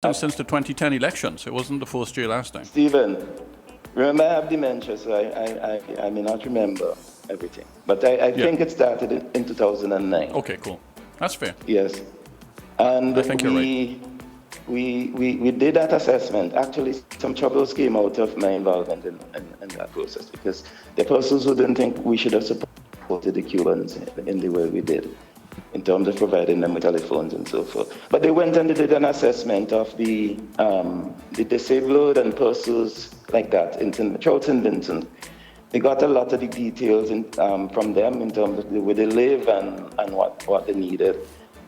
since the 2010 elections. It wasn't the first year last time. Stephen, remember I have dementia, so I may not remember everything. But I think it started in 2009. Okay, cool. That's fair. Yes. And I think you're right. We did that assessment. Actually, some troubles came out of my involvement in that process because the persons who didn't think we should have supported the Cubans in the way we did, in terms of providing them with telephones and so forth. But they went and did an assessment of the disabled and persons like that throughout St. Vincent. They got a lot of the details from them in terms of where they live and what they needed.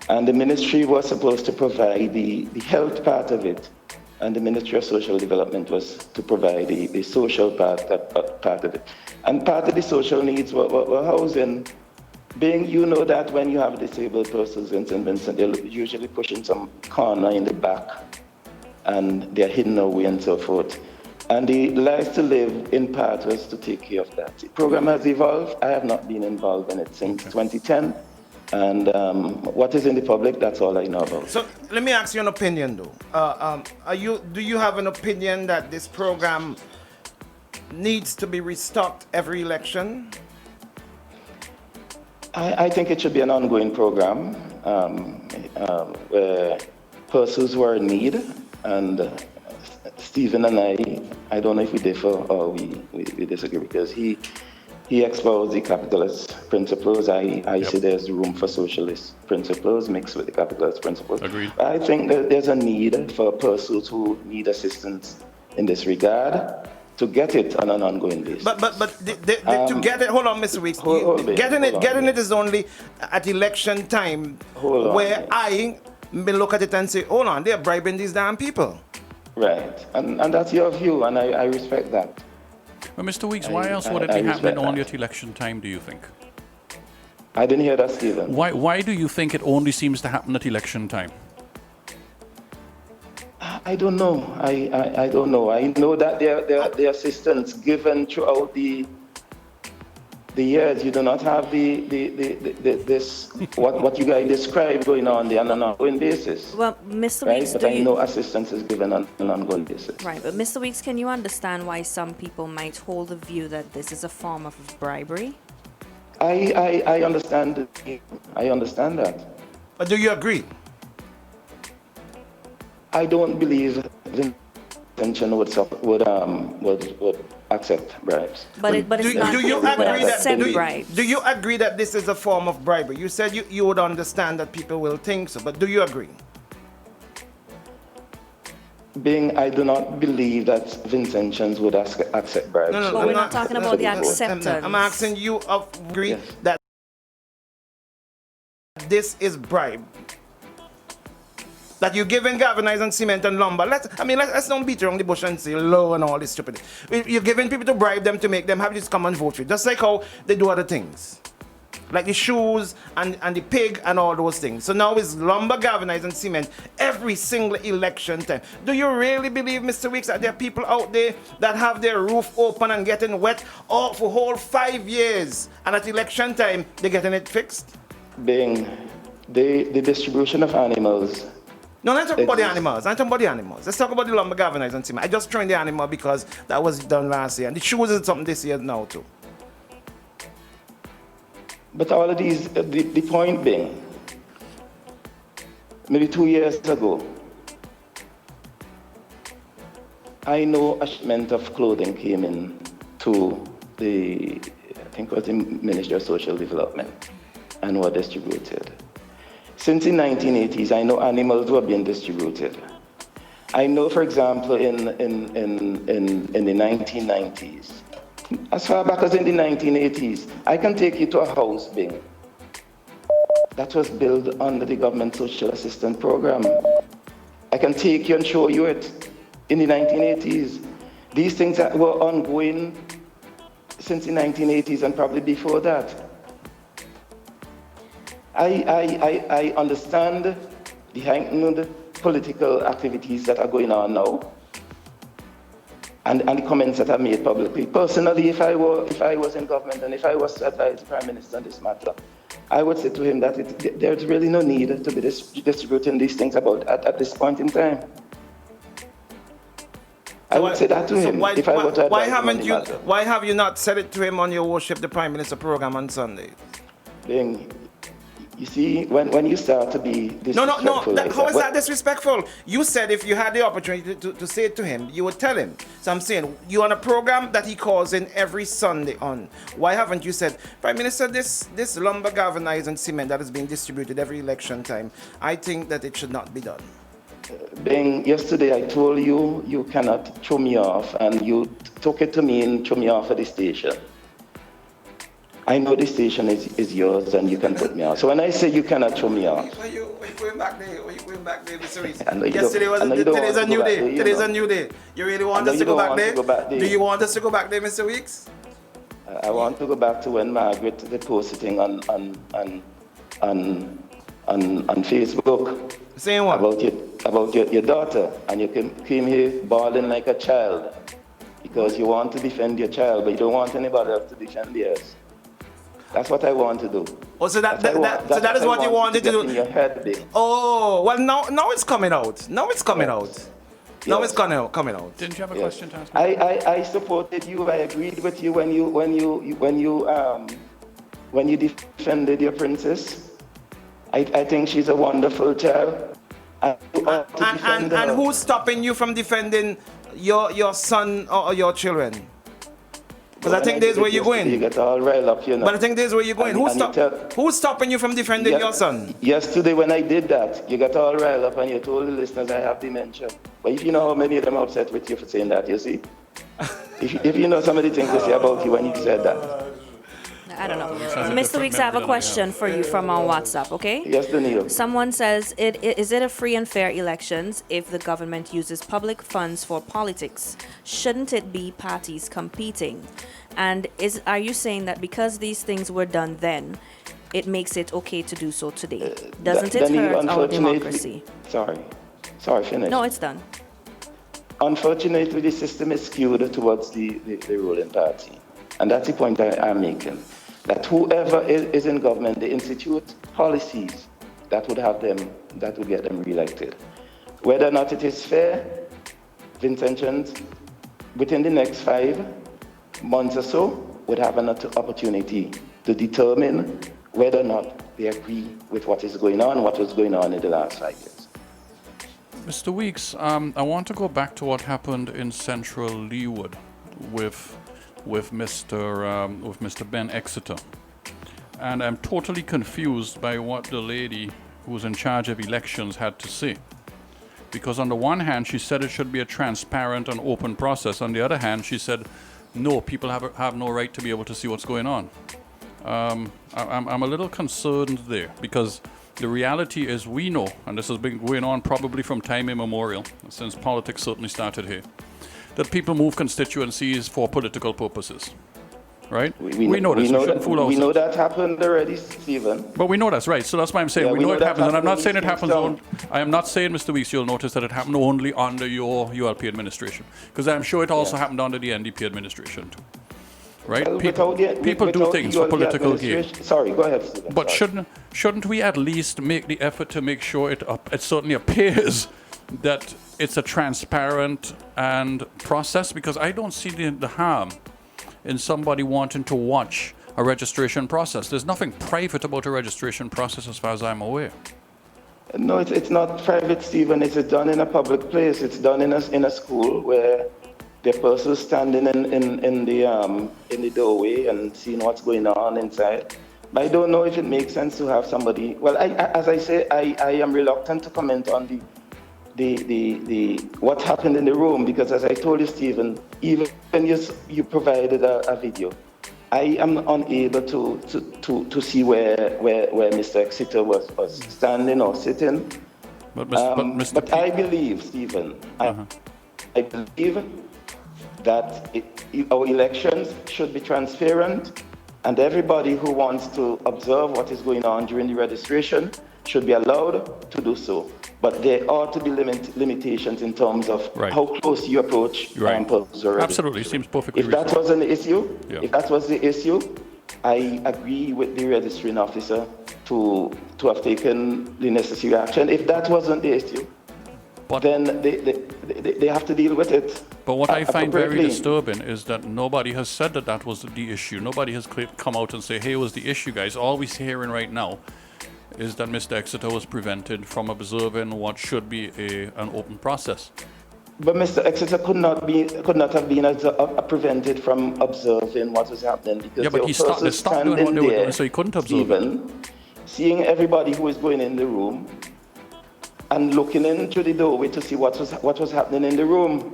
And the ministry was supposed to provide the health part of it, and the Ministry of Social Development was to provide the social part of it. And part of the social needs were housing. Being, you know that when you have disabled persons in St. Vincent, they're usually pushing some corner in the back, and they're hidden away and so forth. And the Lives to Live, in part, was to take care of that. The program has evolved. I have not been involved in it since 2010. And what is in the public, that's all I know about. So let me ask you an opinion, though. Do you have an opinion that this program needs to be restocked every election? I think it should be an ongoing program where persons who are in need, and Stephen and I don't know if we differ or we disagree, because he exposed the capitalist principles. I see there's room for socialist principles mixed with the capitalist principles. Agreed. I think that there's a need for persons who need assistance in this regard to get it on an ongoing basis. But to get it, hold on, Mr. Weeks. Getting it is only at election time, where I may look at it and say, hold on, they're bribing these damn people. Right, and that's your view, and I respect that. But Mr. Weeks, why else would it be happening only at election time, do you think? I didn't hear that, Stephen. Why do you think it only seems to happen at election time? I don't know. I don't know. I know that the assistance given throughout the years, you do not have this what you guys describe going on there on an ongoing basis. Well, Mr. Right? Weeks, but I know assistance is given on an ongoing basis. Right, but Mr. Weeks, can you understand why some people might hold the view that this is a form of bribery? I understand. I understand that. But do you agree? I don't believe the intention would accept bribes. But it's not. Do you agree that? Do you agree that this is a form of bribery? You said you would understand that people will think so, but do you agree? I do not believe that Vincentians would accept bribes. No, but we're not talking about the acceptance. I'm asking you agree that this is bribe. That you're giving galvanized and cement and lumber. Let's not beat around the bush and say low and all this stupid. You're giving people to bribe them to make them have this come and vote for you. Just like how they do other things. Like the shoes and the pig and all those things. So now it's lumber, galvanized and cement every single election time. Do you really believe, Mr. Weeks, that there are people out there that have their roof open and getting wet all for whole 5 years, and at election time they're getting it fixed? The distribution of animals. No, let's talk about the animals. Let's talk about the lumber, galvanized and cement. I just trained the animal because that was done last year. And the shoes is something this year now too. But all of these, the point being, maybe 2 years ago, I know a shipment of clothing came in to I think it was the Ministry of Social Development, and were distributed. Since the 1980s, I know animals were being distributed. I know, for example, in the 1990s, as far back as in the 1980s, I can take you to a house, Bing, that was built under the government social assistance program. I can take you and show you it in the 1980s. These things that were ongoing since the 1980s and probably before that. I understand the heightened political activities that are going on now, and the comments that are made publicly. Personally, if I was in government and if I was to advise the Prime Minister on this matter, I would say to him that there's really no need to be distributing these things at this point in time. I would say that to him if I were to why advise him on haven't the you? matter. Why have you not said it to him on your Worship the Prime Minister program on Sunday? Being, you see, when you start to be disrespectful No. like How is well, that disrespectful? You said if you had the opportunity to say it to him, you would tell him. So I'm saying, you on a program that he calls in every Sunday on. Why haven't you said, Prime Minister, this lumber galvanized and cement that is being distributed every election time, I think that it should not be done. Being, yesterday I told you you cannot throw me off, and you took it to me and threw me off at the station. I know the station is yours and you can put me off. So when I say you cannot throw me off. Are you going back there, Mr. Reese? I know you Yesterday don't- was I know you don't today's a want to new go back day. there, you Today's know. a new day. You really I want know us you to go don't back want to there? go back there. Do you want us to go back there, Mr. Weeks? I want to go back to when Margaret they posting on Facebook Saying what? about your daughter, and you came here bawling like a child because you want to defend your child, but you don't want anybody else to defend theirs. That's what I want to do. Oh, so that is I what you wanted to get in do. your head, babe. Oh, well, now it's coming out. Now it's coming Yes. out. Now Yes. it's coming out. Didn't you have a Yes. question to ask me? I supported you. I agreed with you when you defended your princess. I think she's a wonderful child. And you ought to defend And her. who's stopping you from defending your son or your children? Because I think there's where you're You going. get all riled up, you know. But I think there's where you're going. And Who's stopping you from defending your son? Yesterday when I did that, you got all riled up and you told the listeners I have dementia. But if you know how many of them are upset with you for saying that, you see? if you know some of the things they say about you when you said that. I don't know. a Mr. different Weeks, I have a memory than I question for you from our WhatsApp, okay? Yes, Danilo. Someone says, is it a free and fair elections if the government uses public funds for politics? Shouldn't it be parties competing? And are you saying that because these things were done then, it makes it okay to do so today? Doesn't it Danilo, hurt our unfortunately- democracy? Sorry, finish. No, it's done. Unfortunately, the system is skewed towards the ruling party. And that's the point I'm making. That whoever is in government, they institute policies that would get them re-elected. Whether or not it is fair, Vincentians, within the next 5 months or so, would have an opportunity to determine whether or not they agree with what was going on in the last 5 years. Mr. Weeks, I want to go back to what happened in Central Leawood with Mr. Ben Exeter. And I'm totally confused by what the lady who's in charge of elections had to say. Because on the one hand, she said it should be a transparent and open process. On the other hand, she said, no, people have no right to be able to see what's going on. I'm a little concerned there because the reality is we know, and this has been going on probably from time immemorial, since politics certainly started here, that people move constituencies for political purposes, right? We know this. We shouldn't fool ourselves. We know that happened already, Stephen. But we know that's right. So that's why I'm saying Yeah, we we know know it that happens, and I'm not happened saying it in happens. Kingston. I am not saying, Mr. Weeks, you'll notice that it happened only under your ULP administration, because I'm sure it also happened under the NDP administration too, right? Well, People do things for political gain. Sorry, go ahead, Stephen. But Sorry. shouldn't we at least make the effort to make sure it certainly appears that it's a transparent and process? Because I don't see the harm in somebody wanting to watch a registration process. There's nothing private about a registration process as far as I'm aware. No, it's not private, Stephen. It's done in a public place. It's done in a school where the person standing in the doorway and seeing what's going on inside. But I don't know if it makes sense to have somebody. Well, as I say, I am reluctant to comment on the what happened in the room, because as I told you, Stephen, even when you provided a video, I am unable to see where Mr. Exeter was standing or sitting. But I believe, Stephen, I believe that our elections should be transparent, and everybody who wants to observe what is going on during the registration should be allowed to do so. But there ought to be limitations in terms of how close you approach postal registration. Absolutely, seems perfectly If that reasonable. was an issue, Yeah. if that was the issue, I agree with the registering officer to have taken the necessary action. If that wasn't the issue, But- then the they have to deal with it. But what I find very appropriately. disturbing is that nobody has said that that was the issue. Nobody has come out and say, hey, it was the issue, guys. All we're hearing right now is that Mr. Exeter was prevented from observing what should be an open process. But Mr. Exeter could not have been prevented from observing what was happening because Yeah, but there were they persons stopped doing what standing they were there, doing, so he couldn't observe it. Stephen, seeing everybody who was going in the room and looking into the doorway to see what was happening in the room.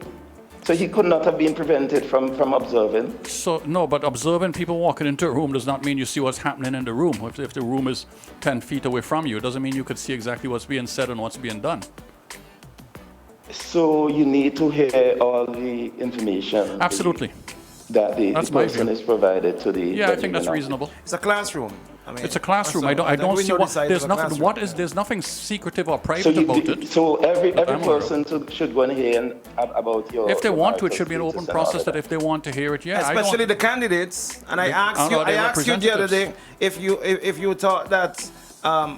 So he could not have been prevented from observing. So, no, but observing people walking into a room does not mean you see what's happening in the room. If the room is 10 feet away from you, it doesn't mean you could see exactly what's being said and what's being done. So you need to hear all the information. Absolutely. That the That's my person view. is provided to the. Yeah, I think that's reasonable. It's a classroom. I mean, It's a classroom. so I don't we see know the what size there's of a nothing. classroom. There's nothing secretive or So, private about it. so every I'm aware of. person should go and hear about your. If they your want to, it marital should be an status open and all process. of that if they want to hear it, yeah. Especially the candidates. And I The- asked you, are I they asked you the other day representatives? if you thought that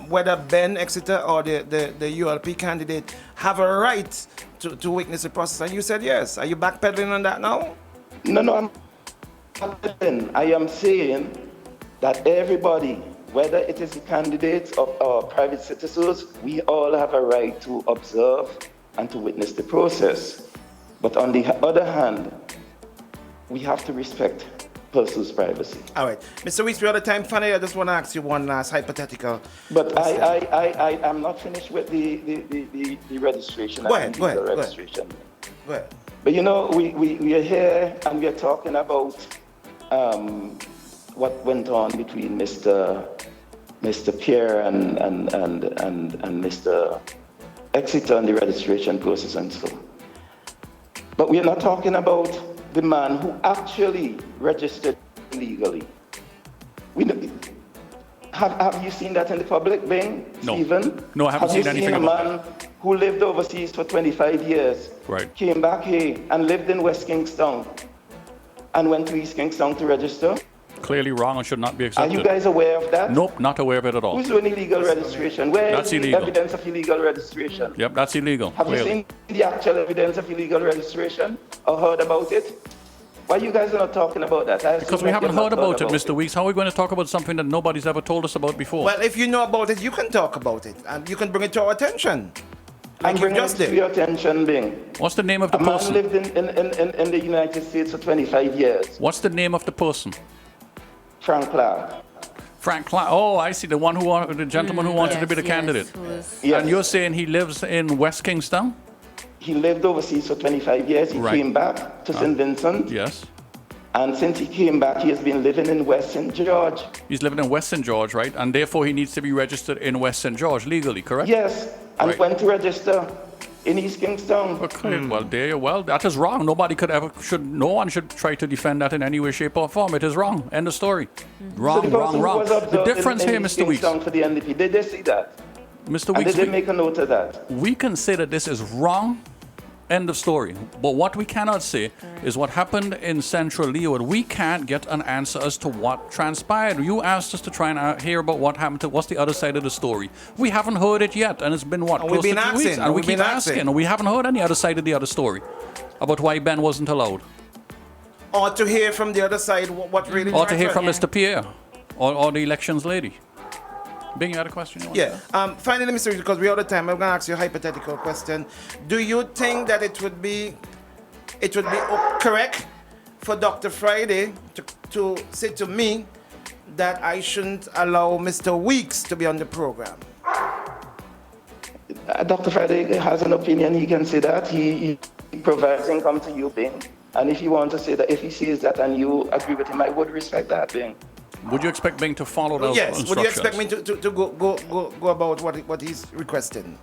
whether Ben Exeter or the ULP candidate have a right to witness the process, and you said yes. Are you backpedaling on that now? No, I am saying that everybody, whether it is the candidates or private citizens, we all have a right to observe and to witness the process. But on the other hand, we have to respect persons' privacy. All right, Mr. Weeks, we're out of time. Finally, I just want to ask you one last hypothetical. But question. I am not finished with the registration. Go ahead, and go ahead, legal go ahead. registration. Go ahead. But you know, we are here and we are talking about what went on between Mr. Pierre and Mr. Exeter and the registration process and so on. But we are not talking about the man who actually registered illegally. Have you seen that in the public, Bing? No. Stephen? No, I haven't seen anything Have you seen a about man who lived overseas for 25 years, Right. came back here and lived in West Kingstown and went to East Kingstown to register? Clearly wrong and should not be Are accepted. you guys aware of that? Nope, not aware of it at all. Who's doing illegal registration? Where That's is the illegal. evidence of illegal registration? Yep, that's illegal. Have you Clearly. seen the actual evidence of illegal registration or heard about it? Why you guys are not talking about that? I Because assume we that haven't you've heard not about it, Mr. Weeks. How are we going to talk about something that nobody's ever told us about before? Well, if you know about it, you can talk about it, and you can bring it to our attention. I'm Like you bringing just it to did. your attention, Bing. What's the name of the A man person? lived in the United States for 25 years. What's the name of the person? Frank Clark. Frank Clark. Oh, I see. The gentleman who wanted to be the candidate. Yes. And you're saying he lives in West Kingstown? He lived overseas for 25 years. He Right. came back to St. Vincent. Yes. And since he came back, he has been living in West St. George. He's living in West St. George, right? And therefore he needs to be registered in West St. George legally, correct? Yes, and Right. went to register in East Kingstown. Okay, well, that is wrong. No one should try to defend that in any way, shape, or form. It is wrong. End of story. So Wrong, the person wrong, who wrong. was The observed difference in here, East Mr. Weeks, Kingstown for the NDP, did they see that? Mr. And Weeks, did they make a note of that? we can say that this is wrong. End of story. But what we cannot say is what happened in Central Leeward. We can't get an answer as to what transpired. You asked us to try and hear about what happened what's the other side of the story. We haven't heard it yet, and it's been what? And we've close been to 2 weeks, asking, and we we've keep been asking, asking. and we haven't heard any other side of the other story about why Ben wasn't allowed, Or to hear from the other side what really or to hear from transpired. Mr. Pierre, or the elections lady. Bing, you had a question? You want Yeah. to- Finally, Mr. Reed, because we're out of time, I'm going to ask you a hypothetical question. Do you think that it would be correct for Dr. Friday to say to me that I shouldn't allow Mr. Weeks to be on the program? Dr. Friday has an opinion, he can say that. He provides income to you, Bing. And if you want to say that, if he says that and you agree with him, I would respect that, Bing. Would you expect Bing to follow those Yes. instructions? Would you expect me to go about what he's requesting?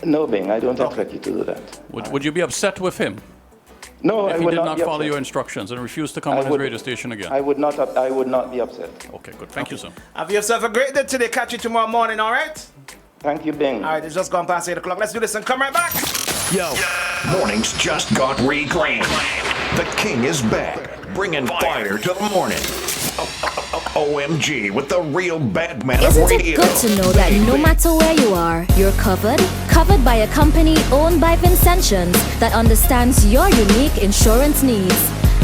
No, Bing, I don't expect you to do that. Would you be upset with him No, I if he would did not not be follow upset. your instructions and refused to come I on his would- radio station again? I would not be upset. Okay, good. Thank you, sir. Have yourself a great day today. Catch you tomorrow morning, all right? Thank you, Bing. All right, it's just gone past 8 o'clock. Let's do this and come right back. Yo, mornings just got reclaimed. The king is back, bringing fire to the morning. OMG with the real bad man of Isn't it radio. good to know that no matter where you are, you're covered? Covered by a company owned by Vincentians that understands your unique insurance needs.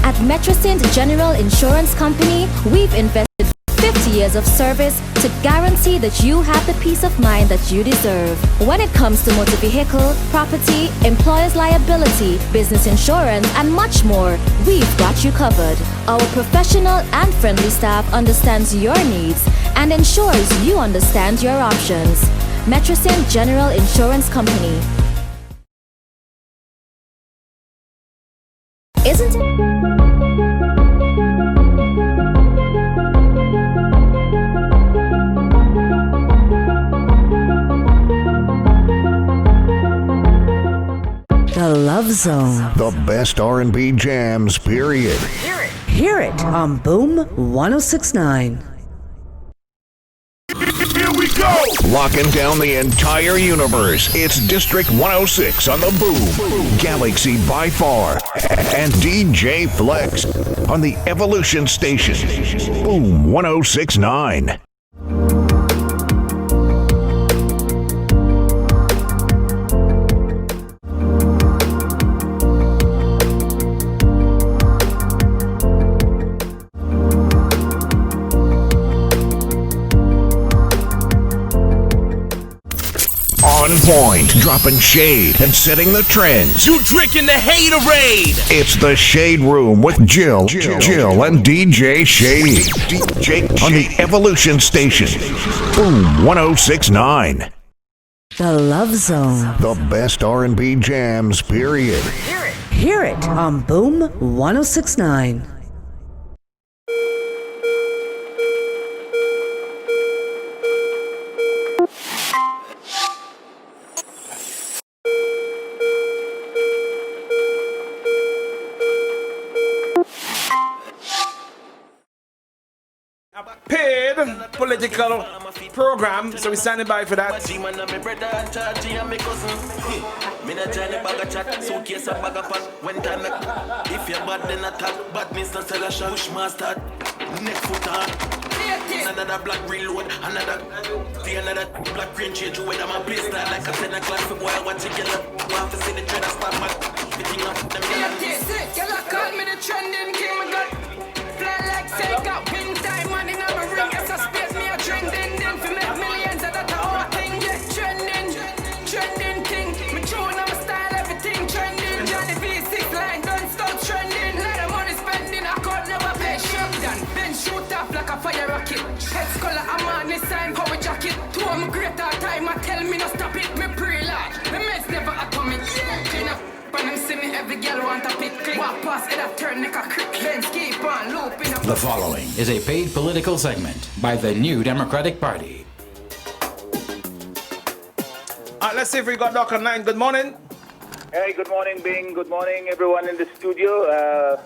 At Metrosint General Insurance Company, we've invested 50 years of service to guarantee that you have the peace of mind that you deserve. When it comes to motor vehicle, property, employer's liability, business insurance, and much more, we've got you covered. Our professional and friendly staff understands your needs and ensures you understand your options. Metrosint General Insurance Company. Isn't it? The Love Zone. The best R&B jams, period. Hear it on Boom 1069. Here we go! Locking down the entire universe. It's District 106 on the Boom. Galaxy by far. And DJ Flex on the Evolution Station. Boom 1069. On point, dropping shade and setting the trends. You drinking the haterade. It's the Shade Room with Jill and DJ Shady. DJ on the Evolution Station. Boom 1069. The Love Zone. The best R&B jams, period. Hear it on Boom 1069. Paid political program, so we're standing by for that. If you're bad, then attack. Badness, not tell a shot. Push master. Neck foot on. Another black reload. Another black green change. You wait, I'm a place that like a 10 o'clock for boy. I want to get up. Want to see the trend. I start my fitting up. Them Y'all call me the trending king. I got fly like say got win time. Money in my ring. Yes, I space me a trending. Then for make millions of that whole thing. Yeah, trending king. Me tune on my style, everything trending. Johnny V6 line, don't stop trending. Lot of money spending, I could never pay shotgun. Then shoot off like a fire rocket. Head color, I'm on this time, power jacket. Two of my greater time, I tell me no stop it. Me pre-large, me meds never atomic. Clean up, when them see me, every girl want a pick. Walk past, it a turn like a crick. Then keep on looping up. The following is a paid political segment by the New Democratic Party. Let's see if we got Doc online. Good morning. Hey, good morning, Bing. Good morning, everyone in the studio.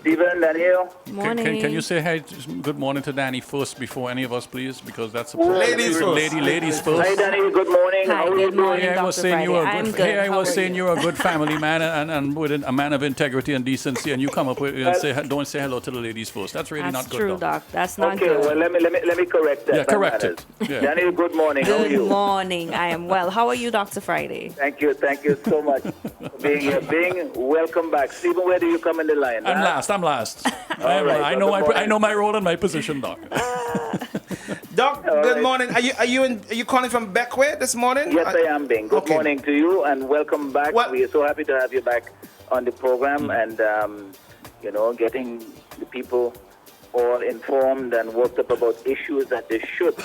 Stephen, Daniel. Morning. Can you say hey, good morning to Danny first before any of us, please? Because that's a Ladies first. Ladies first. Hi, Danny. Good morning. Hi, How are you good doing? morning, Hey, I was Dr. saying you were a Friday. good. I'm good. Hey, I How was are saying you? you're a good family man and with a man of integrity and decency, and you come up with and say don't say hello to the ladies first. That's really That's not true, good. Doc. Doc. That's not Okay, good. well, let me correct that. Yeah, That correct matters. it. Yeah. Danny, good morning. How are Good you? morning. I am well. How are you, Dr. Friday? Thank you so much for being here. Bing, welcome back. Stephen, where do you come in the line? I'm last. I know my role and my position, Doc. Doc, All good right. morning. Are you calling from Beckway this morning? Yes, I am, Bing. Good Okay. morning to you and welcome back. Well- We are so happy to have you back on the program and, getting the people all informed and worked up about issues that they should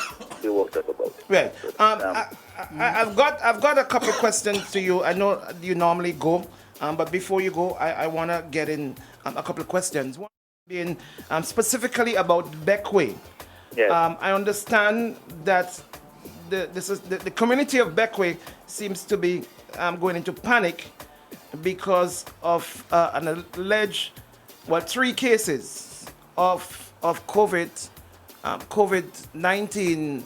be worked up about. Right. I've got a couple of questions to you. I know you normally go, but before you go, I want to get in a couple of questions. One being specifically about Beckway. Yes. I understand that the community of Beckway seems to be going into panic because of an alleged, 3 cases of COVID-19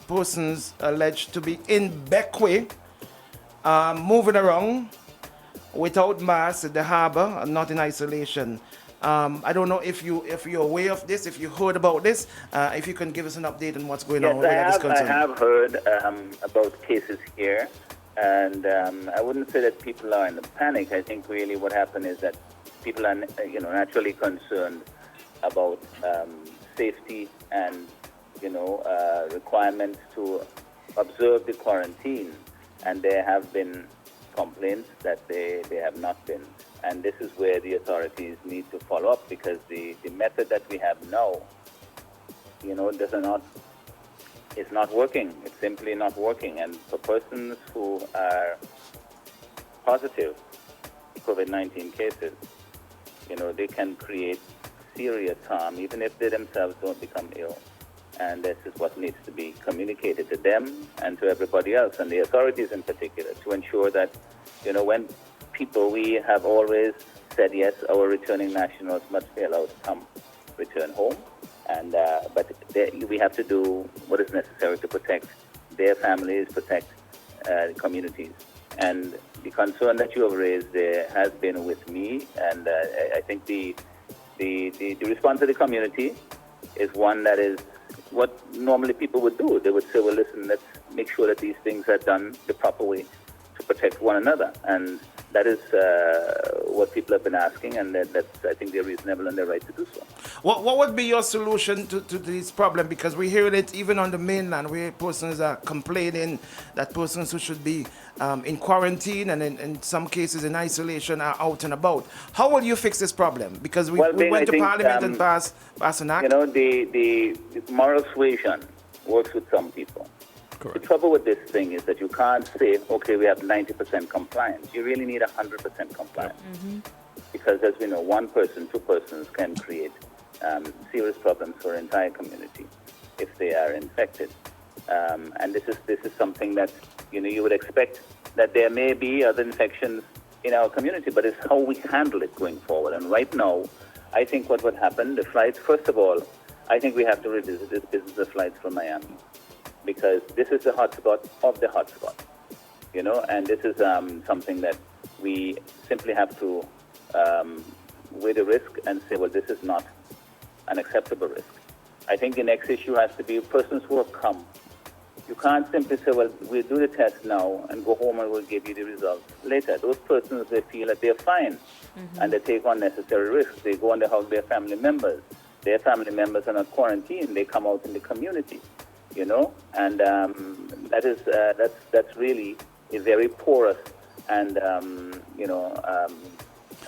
persons alleged to be in Beckway, moving around without masks at the harbor, not in isolation. I don't know if you're aware of this, if you heard about this, if you can give us an update on what's going Yes, on where that is I concerned. have heard about cases here, and I wouldn't say that people are in a panic. I think really what happened is that people are, naturally concerned about safety and, requirements to observe the quarantine, and there have been complaints that they have not been. And this is where the authorities need to follow up, because the method that we have now, it's not working. It's simply not working. And for persons who are positive COVID-19 cases, they can create serious harm, even if they themselves don't become ill. And this is what needs to be communicated to them and to everybody else, and the authorities in particular, to ensure that, when people, we have always said, yes, our returning nationals must be allowed to return home, and but we have to do what is necessary to protect their families, protect communities. And the concern that you have raised there has been with me, and I think the response of the community is one that is what normally people would do. They would say, well, listen, let's make sure that these things are done the proper way to protect one another. And that is what people have been asking, and that's, I think, they're reasonable and they're right to do so. What would be your solution to this problem? Because we're hearing it even on the mainland, where persons are complaining that persons who should be in quarantine and in some cases in isolation are out and about. How will you fix this problem? Because we went to Parliament and passed an act. The moral suasion works with some people. Correct. The trouble with this thing is that you can't say, okay, we have 90% compliance. You really need 100% compliance. Mm-hmm. Because as we know, one person, two persons can create serious problems for an entire community if they are infected. And this is something that, you would expect that there may be other infections in our community, but it's how we handle it going forward. And right now, I think what would happen, the flights, first of all, I think we have to revisit this business of flights from Miami, because this is the hotspot of the hotspot, and this is something that we simply have to weigh the risk and say, well, this is not an acceptable risk. I think the next issue has to be persons who have come. You can't simply say, well, we'll do the test now and go home and we'll give you the results later. Those persons, they feel that they're fine, and they take unnecessary risks. They go and they hug their family members. Their family members are not quarantined. They come out in the community. And that's really a very porous and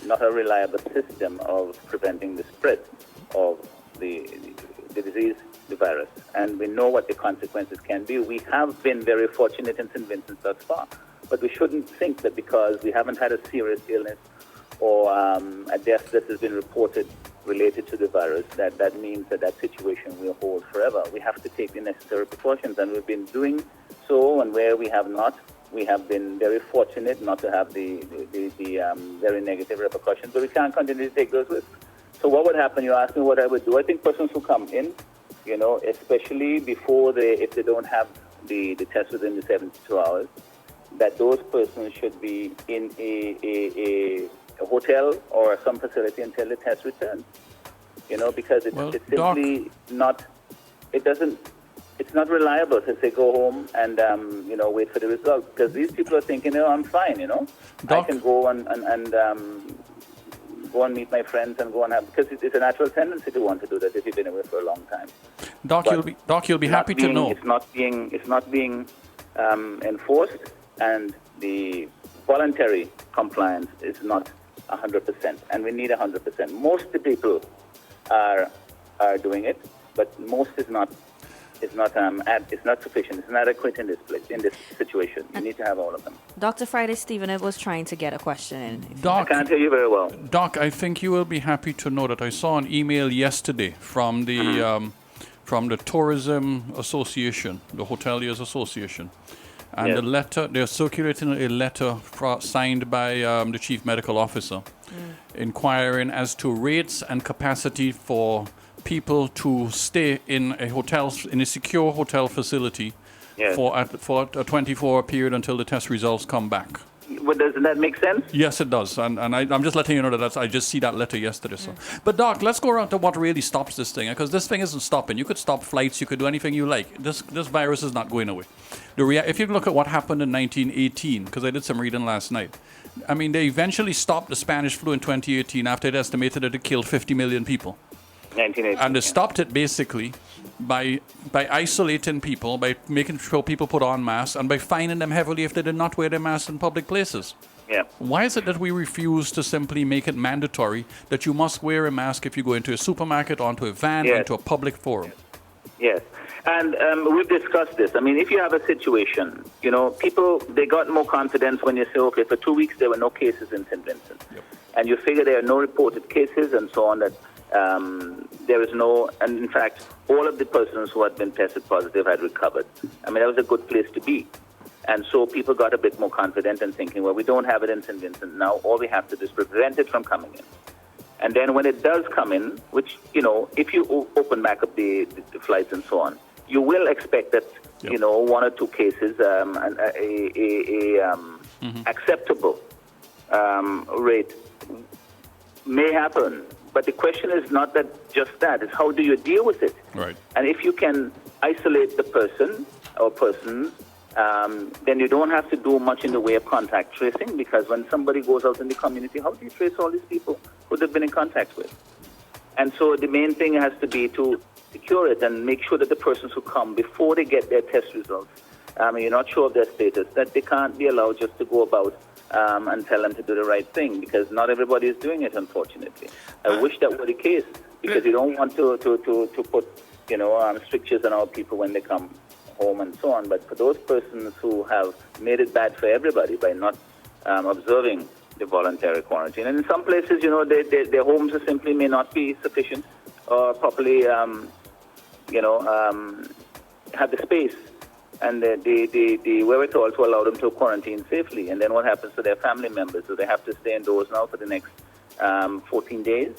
not a reliable system of preventing the spread of the disease, the virus. And we know what the consequences can be. We have been very fortunate in St. Vincent thus far, but we shouldn't think that because we haven't had a serious illness or a death that has been reported related to the virus, that means that situation will hold forever. We have to take the necessary precautions, and we've been doing so, and where we have not, we have been very fortunate not to have the very negative repercussions, but we can't continue to take those risks. So what would happen? You ask me what I would do. I think persons who come in, especially before if they don't have the test within the 72 hours, that those persons should be in a hotel or some facility until the test returns. Because it's simply not, it's not reliable to say go home and, wait for the results. Because these people are thinking, I'm fine, I can go and go and meet my friends and go and have, because it's a natural tendency to want to do that if you've been away for a long time. Doc, you'll be happy to know. It's not being enforced, and the voluntary compliance is not 100%, and we need 100%. Most of the people are doing it, but most is not sufficient. It's not adequate in this situation. You need to have all of them. Dr. Friday Stephen was trying to get a question in. Doc, I can't hear you very well. Doc, I think you will be happy to know that I saw an email yesterday from the Tourism Association, the Hoteliers Association. And the letter, they're circulating a letter signed by the Chief Medical Officer inquiring as to rates and capacity for people to stay in a secure hotel facility for a 24-hour period until the test results come back. Doesn't that make sense? Yes, it does. And I'm just letting you know that I just see that letter yesterday. So, But, Doc, let's go around to what really stops this thing, because this thing isn't stopping. You could stop flights. You could do anything you like. This virus is not going away. If you look at what happened in 1918, because I did some reading last night, I mean, they eventually stopped the Spanish flu in 2018 after it estimated that it killed 50 million people. 1918. And they stopped it basically by isolating people, by making sure people put on masks, and by fining them heavily if they did not wear their masks in public places. Yeah. Why is it that we refuse to simply make it mandatory that you must wear a mask if you go into a supermarket, onto a van, or into a public forum? Yes. And we've discussed this. I mean, if you have a situation, people, they got more confidence when you say, okay, for 2 weeks there were no cases in St. Vincent. Yep. And you figure there are no reported cases and so on, that there is no, and in fact, all of the persons who had been tested positive had recovered. I mean, that was a good place to be. And so people got a bit more confident and thinking, well, we don't have it in St. Vincent now. All we have to do is prevent it from coming in. And then when it does come in, which, if you open back up the flights and so on, you will expect that, Yep. 1 or 2 cases, acceptable rate may happen. But the question is not that just that, it's how do you deal with it? Right. And if you can isolate the person or persons, then you don't have to do much in the way of contact tracing, because when somebody goes out in the community, how do you trace all these people who they've been in contact with? And so the main thing has to be to secure it and make sure that the persons who come, before they get their test results, you're not sure of their status, that they can't be allowed just to go about and tell them to do the right thing, because not everybody is doing it, unfortunately. I wish that were the case, because you don't want to put, strictures on our people when they come home and so on. But for those persons who have made it bad for everybody by not observing the voluntary quarantine, and in some places, their homes simply may not be sufficient or properly, have the space and the wherewithal to allow them to quarantine safely. And then what happens to their family members? So they have to stay indoors now for the next 14 days.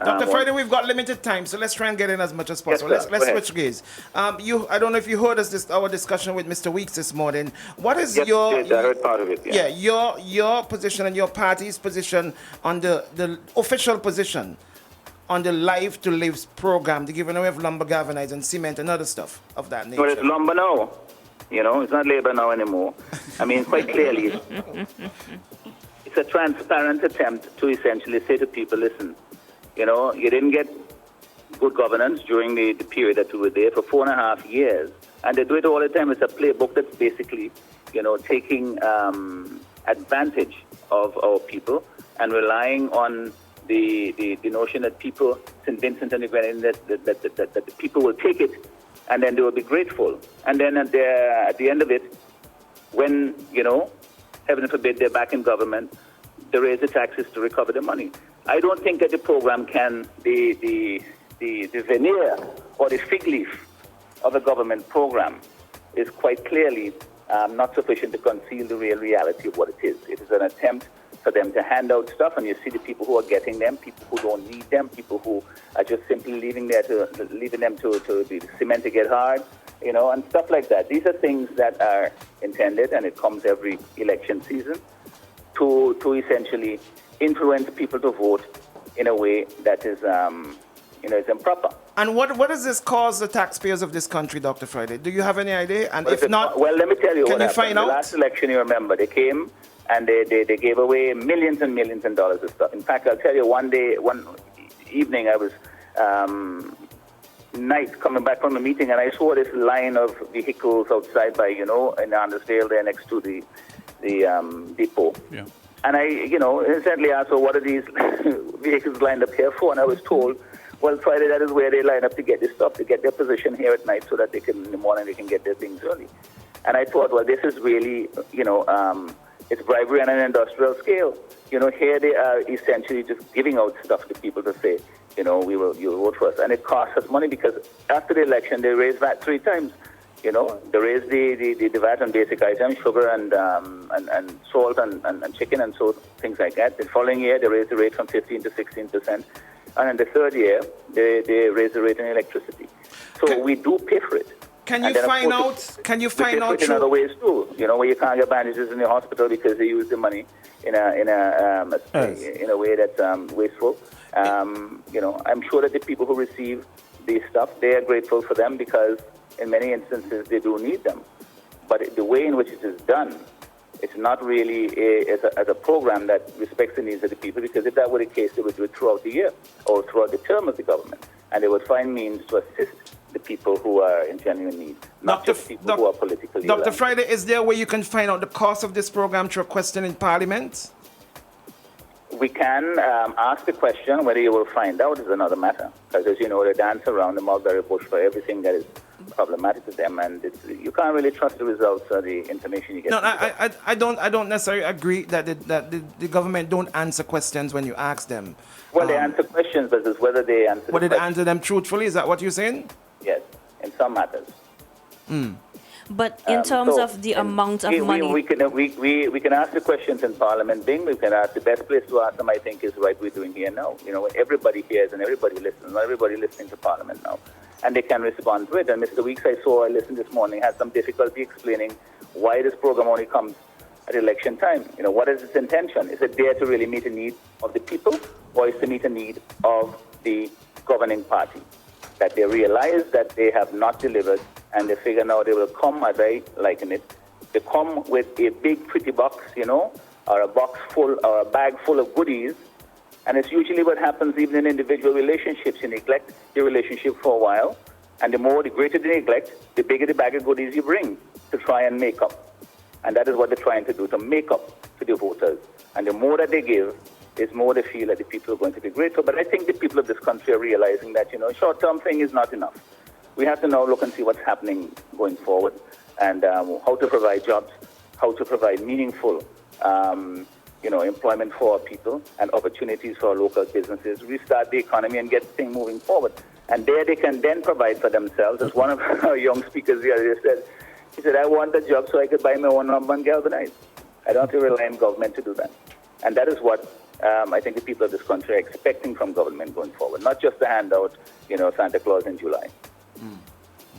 Dr. Friday, we've got limited time, so let's try and get in as much as possible. Yes, let's switch gears. I don't know if you heard our discussion with Mr. Weeks this morning. What is I heard part of it. Yeah. Your position and your party's position on the official position on the Live to Live program, the giving away of lumber, galvanized, and cement and other stuff of that nature? Well, it's lumber now. It's not labor now anymore. I mean, quite clearly, it's a transparent attempt to essentially say to people, listen, you didn't get good governance during the period that you were there for 4.5 years. And they do it all the time. It's a playbook that's basically, taking advantage of our people and relying on the notion that people, St. Vincent and the Grenadines, that the people will take it and then they will be grateful. And then at the end of it, when, heaven forbid, they're back in government, they raise the taxes to recover the money. I don't think that the program can, the veneer or the fig leaf of a government program is quite clearly not sufficient to conceal the real reality of what it is. It is an attempt for them to hand out stuff, and you see the people who are getting them, people who don't need them, people who are just simply leaving them to the cement to get hard, and stuff like that. These are things that are intended, and it comes every election season, to essentially influence people to vote in a way that is, is improper. And what does this cause the taxpayers of this country, Dr. Friday? Do you have any idea? And if not, well, let me tell you can what you happened. find out? The last election, you remember, they came and they gave away millions and millions of dollars of stuff. In fact, I'll tell you, one evening I was coming back from a meeting, and I saw this line of vehicles outside by, in Andersdale there next to the depot. Yeah. And I, instantly asked, well, what are these vehicles lined up here for? And I was told, well, Friday, that is where they line up to get this stuff, to get their position here at night so that they can, in the morning, they can get their things early. And I thought, well, this is really, it's bribery on an industrial scale. Here they are essentially just giving out stuff to people to say, you'll vote for us. And it costs us money because after the election, they raised VAT 3 times. They raised the VAT on basic items, sugar and salt and chicken and so things like that. The following year, they raised the rate from 15 to 16%. And in the third year, they raised the rate on electricity. So we do pay for it. Can And you then, of find course, out? Can you which find is out put in other through? ways too. You know, where you can't get bandages in the hospital because they use the money in a way that's wasteful. You know, I'm sure that the people who receive these stuff, they are grateful for them because in many instances they do need them. But the way in which it is done, it's not really as a program that respects the needs of the people, because if that were the case, they would do it throughout the year or throughout the term of the government, and they would find means to assist the people who are in genuine need, not just people who are politically Dr. aligned. Friday, is there a way you can find out the cost of this program through a question in Parliament? We can ask the question. Whether you will find out is another matter, because as you know, they dance around the mulberry bush for everything that is problematic to them, and you can't really trust the results or the information you get. No, I don't necessarily agree that the government don't answer questions when you ask them. Well, they answer questions, but it's whether they answer. Whether they answer them truthfully, is that what you're saying? Yes, in some matters. But in terms of the amount of money, we can ask the questions in Parliament. We can ask. The best place to ask them, I think, is right we're doing here now. You know, when everybody hears and everybody listens. Not everybody listening to Parliament now, and they can respond to it. And Mr. Weeks, I listened this morning, had some difficulty explaining why this program only comes at election time. You know, what is its intention? Is it there to really meet a need of the people, or is it to meet a need of the governing party? That they realize that they have not delivered, and they figure now they will come, as I liken it, they come with a big pretty box, you know, or a box full, or a bag full of goodies, and it's usually what happens even in individual relationships. You neglect your relationship for a while, and the greater the neglect, the bigger the bag of goodies you bring to try and make up. And that is what they're trying to do, to make up to the voters. And the more that they give, is more they feel that the people are going to be grateful. But I think the people of this country are realizing that, you know, short-term thing is not enough. We have to now look and see what's happening going forward, and how to provide jobs, how to provide meaningful, you know, employment for our people and opportunities for our local businesses, restart the economy and get things moving forward. And there they can then provide for themselves. As one of our young speakers the other day said, he said, I want a job so I could buy my own lumber and galvanize. I don't have to rely on government to do that. And that is what I think the people of this country are expecting from government going forward, not just a handout, you know, Santa Claus in July.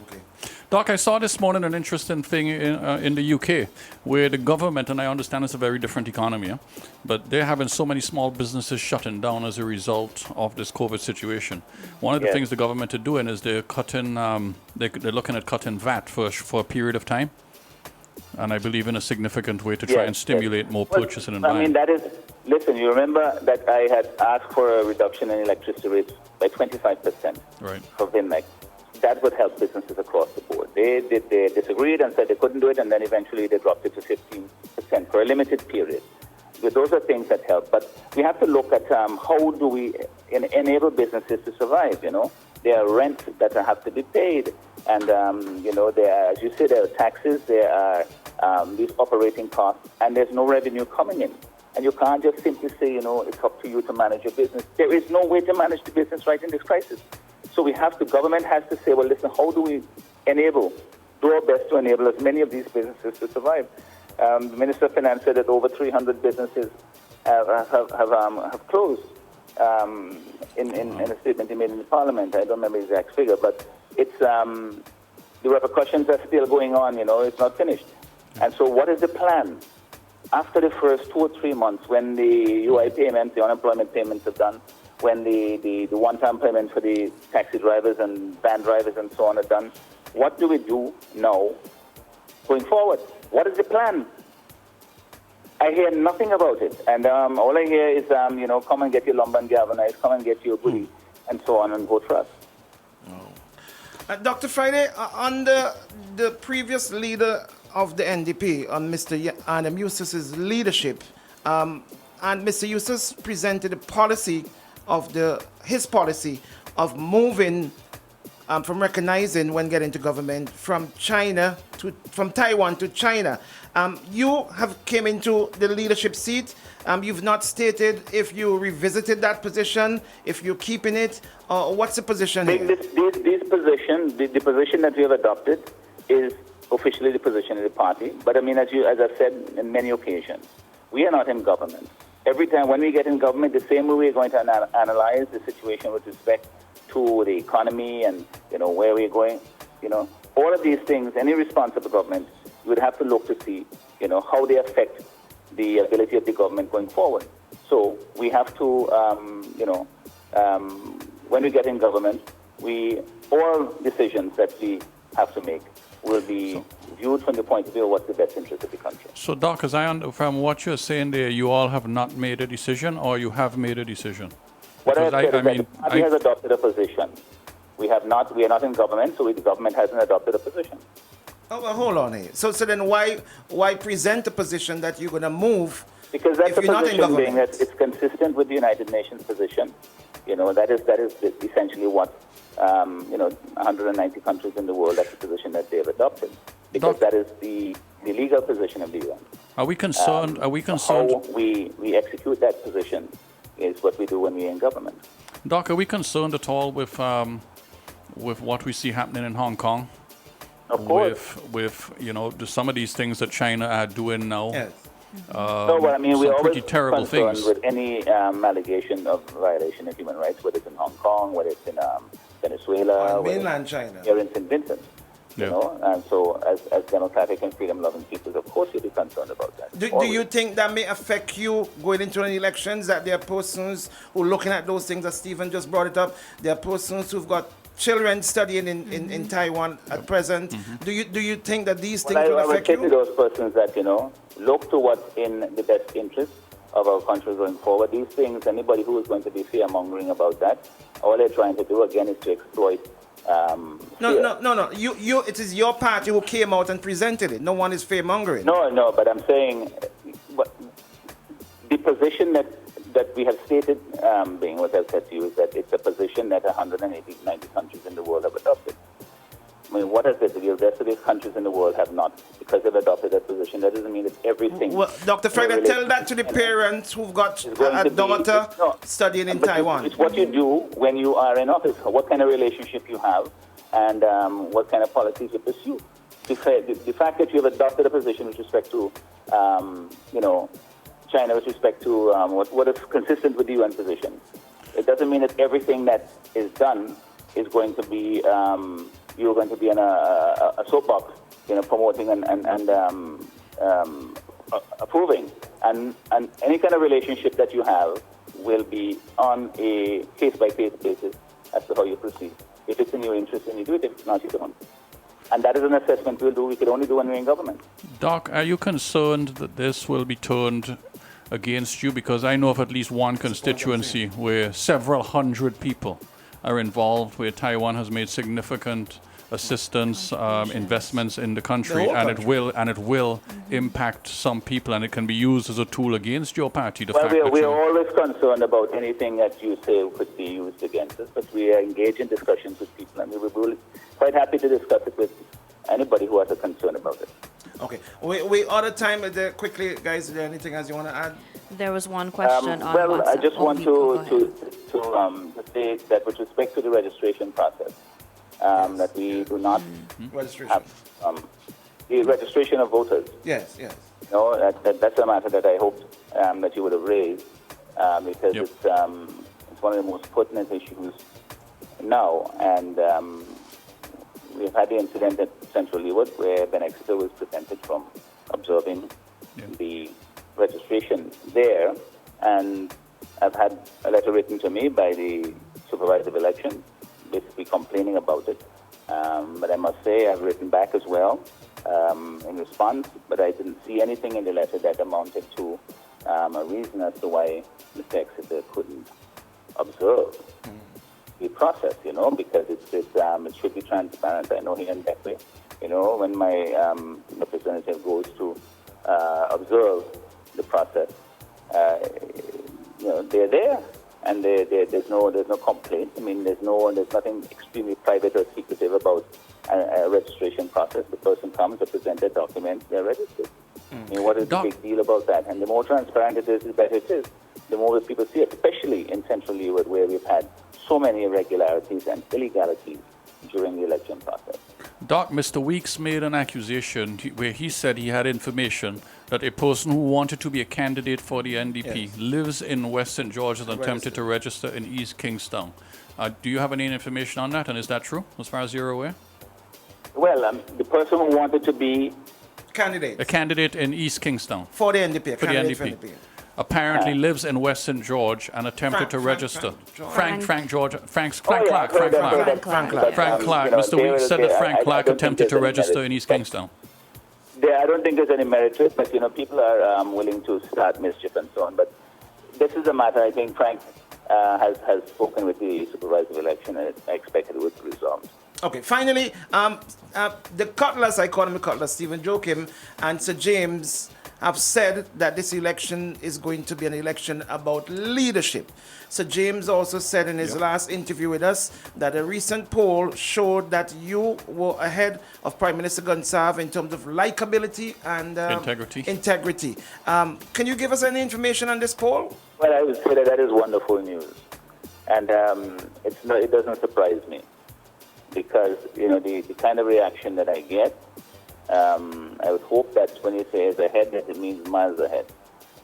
Okay. Doc, I saw this morning an interesting thing in the UK, where the government, and I understand it's a very different economy, yeah, but they're having so many small businesses shutting down as a result of this COVID situation. One of the things the government are doing is they're cutting, they're looking at cutting VAT for a period of time, and I believe in a significant way to try and stimulate more purchasing and buying. I mean, that is, listen, you remember that I had asked for a reduction in electricity rates by 25% for VINMEC. That would help businesses across the board. They disagreed and said they couldn't do it, and then eventually they dropped it to 15% for a limited period. But those are things that help. But we have to look at how do we enable businesses to survive, you know. There are rents that have to be paid, and, you know, there are, as you say, there are taxes, there are these operating costs, and there's no revenue coming in. And you can't just simply say, you know, it's up to you to manage your business. There is no way to manage the business right in this crisis. So government has to say, well, listen, how do we do our best to enable as many of these businesses to survive? The Minister of Finance said that over 300 businesses have closed in a statement he made in the Parliament. I don't remember the exact figure, but it's the repercussions are still going on, you know, it's not finished. And so what is the plan? After the first 2 or 3 months, when the UI payments, the unemployment payments are done, when the one-time payment for the taxi drivers and van drivers and so on are done, what do we do now going forward? What is the plan? I hear nothing about it. And all I hear is, you know, come and get your lumber and galvanize, come and get your goodie, and so on, and vote for us. Dr. Friday, under the previous leader of the NDP, on Mr. Adam Eustace's leadership, and Mr. Eustace presented a policy of his policy of moving from recognizing when getting to government from Taiwan to China. You have came into the leadership seat. You've not stated if you revisited that position, if you're keeping it, or what's the position here? This position, the position that we have adopted is officially the position of the party. But I mean, as I've said in many occasions, we are not in government. Every time when we get in government, the same way we're going to analyze the situation with respect to the economy and, you know, where we're going, you know, all of these things, any responsible government, you would have to look to see, how they affect the ability of the government going forward. So we have to, when we get in government, all decisions that we have to make will be viewed from the point of view of what's the best interest of the country. So, Doc, from what you're saying there, you all have not made a decision, or you have made a decision? What I Because have said is that mean, the party has adopted a position. We are not in government, so the government hasn't adopted a position. Oh, well, hold on here. So then why present a position that you're going to move Because that's if the you're not in position being government? that it's consistent with the United Nations position. That is essentially what 190 countries in the world, that's the position that they have adopted. Because that is the legal position of the UN. Are we concerned? How we execute that position is what we do when we're in government. Doc, are we concerned at all with what we see happening in Hong Kong? Of course. With some of these things that China are doing now. Yes. We're some always pretty terrible concerned things. with any allegation of violation of human rights, whether it's in Hong Kong, whether it's in Venezuela, On whether mainland it's China. here in St. Vincent. And so as democratic and freedom-loving people, of course you'll be concerned about that. Do you think that may affect you going into an elections, that there are persons who are looking at those things, as Stephen just brought it up, there are persons who've got children studying in Taiwan at present. Do you think that these things will I would affect say to you? those persons that, look to what's in the best interest of our country going forward. These things, anybody who is going to be fear-mongering about that, all they're trying to do, again, is to exploit No. It is your party who came out and presented it. No one is fear-mongering. No, but I'm saying the position that we have stated, being what I've said to you, is that it's a position that 190 countries in the world have adopted. I mean, what I said to you, the rest of these countries in the world have not, because they've adopted that position. That doesn't mean that everything. Well, Dr. Freda, tell that to the parents who've got a daughter studying in Taiwan. It's what you do when you are in office, what kind of relationship you have, and what kind of policies you pursue. The fact that you have adopted a position with respect to, China, with respect to what is consistent with the UN position, it doesn't mean that everything that is done is going to be, you're going to be in a soapbox, promoting and approving. And any kind of relationship that you have will be on a case-by-case basis as to how you proceed. If it's in your interest, then you do it. If it's not, you don't. And that is an assessment we'll do. We could only do when we're in government. Doc, are you concerned that this will be turned against you? Because I know of at least one constituency where several hundred people are involved, where Taiwan has made significant assistance, investments in the country, and it will impact some people, and it can be used as a tool against your party. We are always concerned about anything that you say could be used against us, but we are engaged in discussions with people, and we will be quite happy to discuss it with anybody who has a concern about it. Okay, we out of time. Quickly, guys, is there anything else you want to add? There was one question on well, WhatsApp. I just want to say that with respect to the registration process, that we do not have the registration of voters. Yes. That's a matter that I hoped that you would have raised, because it's one of the most pertinent issues now. And we've had the incident at Central Leeward where Ben Exeter was prevented from observing the registration there, and I've had a letter written to me by the supervisor of elections basically complaining about it. But I must say I've written back as well in response, but I didn't see anything in the letter that amounted to a reason as to why Mr. Exeter couldn't observe the process, because it should be transparent. I know here in Beckley, when my representative goes to observe the process, they're there, and there's no complaint. I mean, there's nothing extremely private or secretive about a registration process. The person comes, they present their documents, they're registered. I mean, what is the big deal about that? And the more transparent it is, the better it is. The more people see it, especially in Central Leeward, where we've had so many irregularities and illegalities during the election process. Doc, Mr. Weeks made an accusation where he said he had information that a person who wanted to be a candidate for the NDP lives in West St. George and attempted to register in East Kingstown. Do you have any information on that, and is that true, as far as you're aware? Well, the person who wanted to be Candidate a candidate in East Kingston for the NDP. for the candidate for NDP. Apparently lives in West St. George and attempted to register. Frank Clark. Mr. Weeks said that Frank Clark attempted to register in East Kingston. I don't think there's any merit to it, but people are willing to start mischief and so on. But this is a matter. I think Frank has spoken with the supervisor of election, and I expect it would be resolved. Okay, finally, the Cutlers, I call him the Cutlers, Stephen Joachim and Sir James have said that this election is going to be an election about leadership. Sir James also said in his last interview with us that a recent poll showed that you were ahead of Prime Minister Gonsalves in terms of likability and integrity. Can you give us any information on this poll? Well, I would say that is wonderful news. And it doesn't surprise me. Because, the kind of reaction that I get, I would hope that when you say is ahead, that it means miles ahead.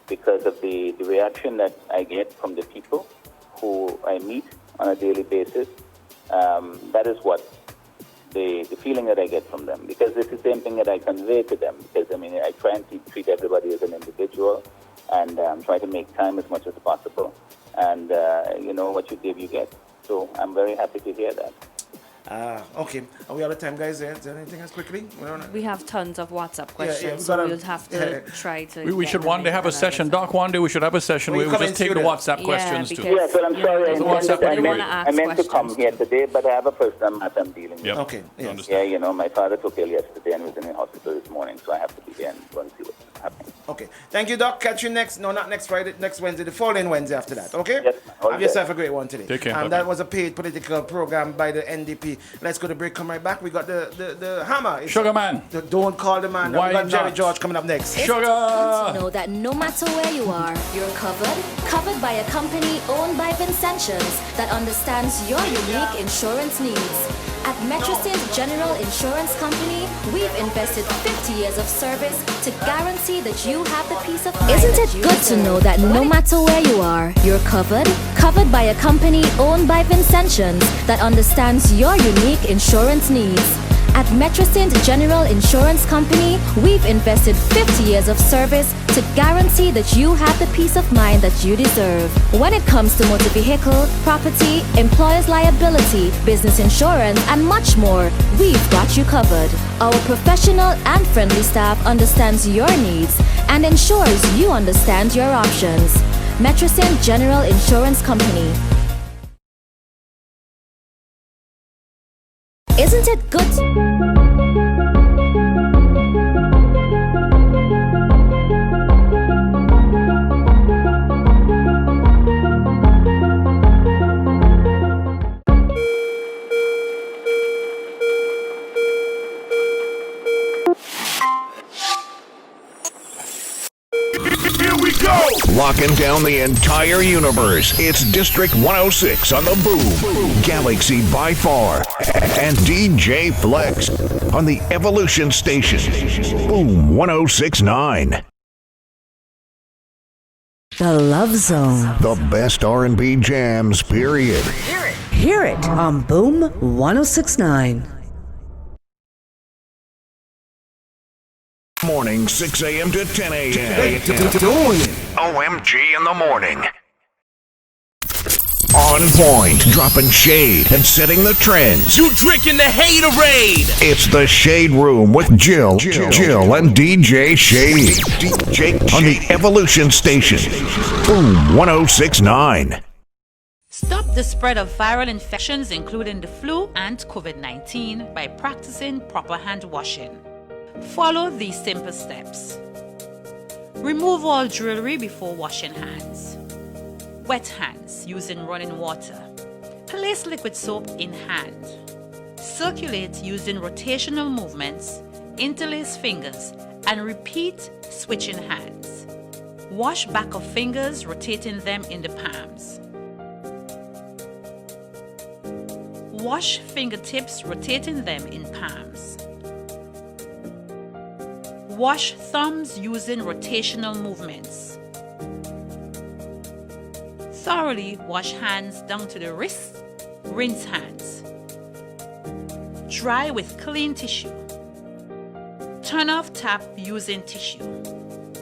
Because of the reaction that I get from the people who I meet on a daily basis, that is what the feeling that I get from them. Because it's the same thing that I convey to them. Because, I try and treat everybody as an individual and try to make time as much as possible. And, what you give, you get. So I'm very happy to hear that. Okay. Are we out of time, guys? Is there anything else quickly? We have tons of WhatsApp questions, so we'll have to try to. We should one day have a session. Doc, one day we should have a session where we just take the WhatsApp questions too. Yes, but I'm sorry. I meant to come here today, but I have a personal matter I'm dealing with. Okay. Yeah, my father took ill yesterday and was in the hospital this morning, so I have to be there and go and see what's happening. Okay. Thank you, Doc. Catch you not next Friday, next Wednesday, the following Wednesday after that. Okay? Yes, have yourself a great one today. Take care. That was a paid political program by the NDP. Let's go to break, come right back. We got the hammer. Sugar Man. Don't call the man. Why we got not? Jerry George coming up next. Sugar! Know that no matter where you are, you're covered by a company owned by Vincentians that understands your unique insurance needs. At Metrosint General Insurance Company, we've invested 50 years of service to guarantee that you have the peace of mind. Isn't it good to know that no matter where you are, you're covered by a company owned by Vincentians that understands your unique insurance needs? At Metrosint General Insurance Company, we've invested 50 years of service to guarantee that you have the peace of mind that you deserve. When it comes to motor vehicle, property, employer's liability, business insurance, and much more, we've got you covered. Our professional and friendly staff understands your needs and ensures you understand your options. Metrosint General Insurance Company. Isn't it good? Here we go! Locking down the entire universe. It's District 106 on the Boom, Galaxy by far, and DJ Flex on the Evolution Station. Boom 1069. The Love Zone. The best R&B jams, period. Hear it on Boom 1069. Morning, 6 a.m. to 10 a.m. OMG in the morning. On point, dropping shade and setting the trends. You drinking the haterade. It's the Shade Room with Jill and DJ Shade. On the Evolution Station. Boom 1069. Stop the spread of viral infections, including the flu and COVID-19, by practicing proper hand washing. Follow these simple steps. Remove all jewelry before washing hands. Wet hands using running water. Place liquid soap in hand. Circulate using rotational movements. Interlace fingers and repeat switching hands. Wash back of fingers, rotating them in the palms. Wash fingertips, rotating them in palms. Wash thumbs using rotational movements. Thoroughly wash hands down to the wrist. Rinse hands. Dry with clean tissue. Turn off tap using tissue.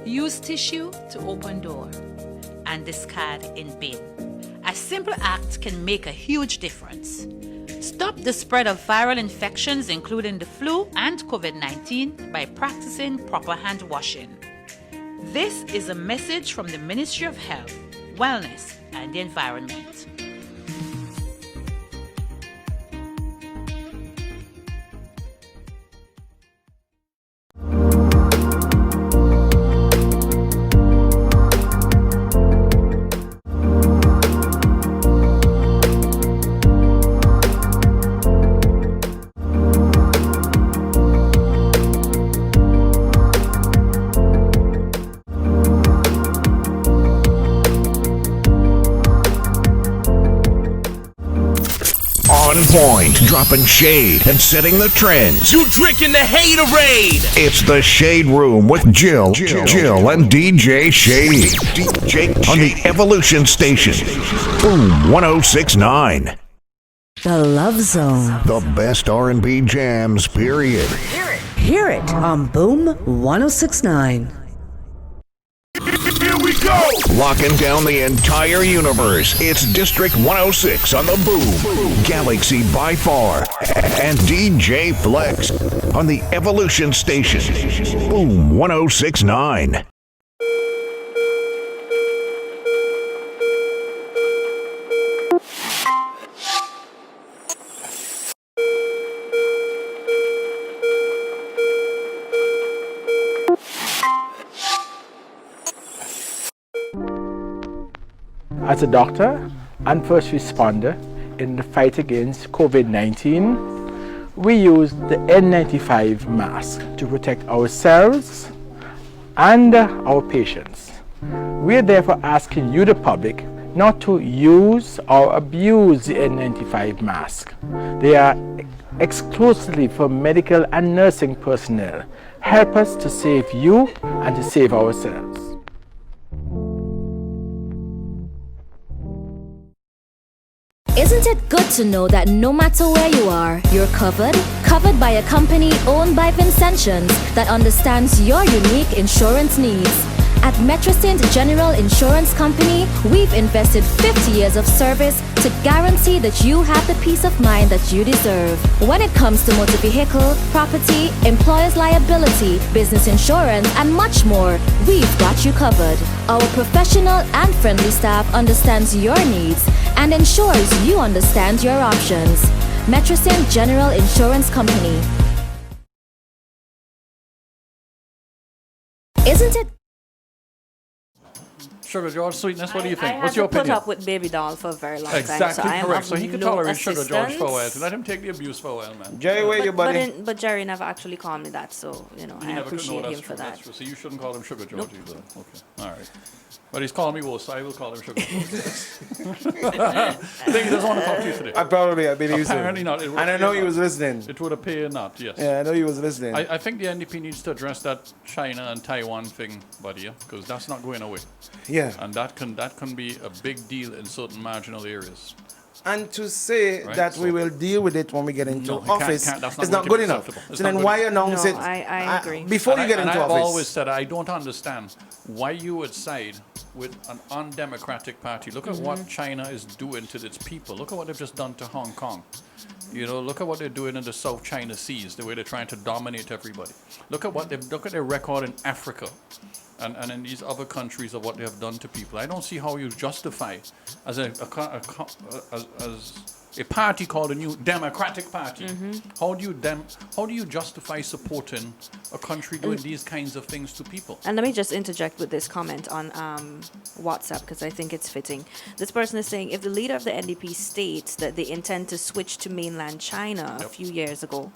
Use tissue to open door and discard in bin. A simple act can make a huge difference. Stop the spread of viral infections, including the flu and COVID-19, by practicing proper hand washing. This is a message from the Ministry of Health, Wellness and the Environment. On point, dropping shade and setting the trends. You drinking the haterade. It's the Shade Room with Jill and DJ Shade. DJ on the Evolution Station. Boom 1069. The Love Zone. The best R&B jams, period. Hear it on Boom 1069. Here we go. Locking down the entire universe. It's District 106 on the Boom. Galaxy by far. And DJ Flex on the Evolution Station. Boom 1069. As a doctor and first responder in the fight against COVID-19, we use the N95 mask to protect ourselves and our patients. We are therefore asking you, the public, not to use or abuse the N95 mask. They are exclusively for medical and nursing personnel. Help us to save you and to save ourselves. Isn't it good to know that no matter where you are, you're covered? Covered by a company owned by Vincentians that understands your unique insurance needs. At Metrosint General Insurance Company, we've invested 50 years of service to guarantee that you have the peace of mind that you deserve. When it comes to motor vehicle, property, employer's liability, business insurance, and much more, we've got you covered. Our professional and friendly staff understands your needs and ensures you understand your options. Metrosint General Insurance Company. Isn't it? Sugar George sweetness, what do you think? I What's had your to put opinion? up with Baby Doll for a very long time. Exactly So I am correct. of So he could no tolerate Sugar George for a while. assistance. So let him take the abuse for a while, man. Jerry, where you, buddy? But Jerry never actually called me that, so I Never could appreciate know him that's for true, that. that's true. So you shouldn't call him Sugar George either. Okay, all right. But he's calling me worse, so I will call him Sugar George. I think he doesn't want to talk to you today. I believe so. Apparently not. And I know he was listening. It would appear not, yes. Yeah, I know he was listening. I think the NDP needs to address that China and Taiwan thing, buddy, because that's not going away. Yeah. And that can be a big deal in certain marginal areas. And to say Right, that so- we will deal with it when we get into No, it office that's is going not to good be enough. acceptable. It's So not then good why enough. announce No, it I agree. before you get into I've office? always said I don't understand why you would side with an undemocratic party. Look at what China is doing to its people. Look at what they've just done to Hong Kong. You know, look at what they're doing in the South China Seas, the way they're trying to dominate everybody. Look at their record in Africa and in these other countries of what they have done to people. I don't see how you justify as a party called a New Democratic Party. How do you justify supporting a country doing these kinds of things to people? And let me just interject with this comment on WhatsApp because I think it's fitting. This person is saying if the leader of the NDP states that they intend to switch to mainland China a few years ago,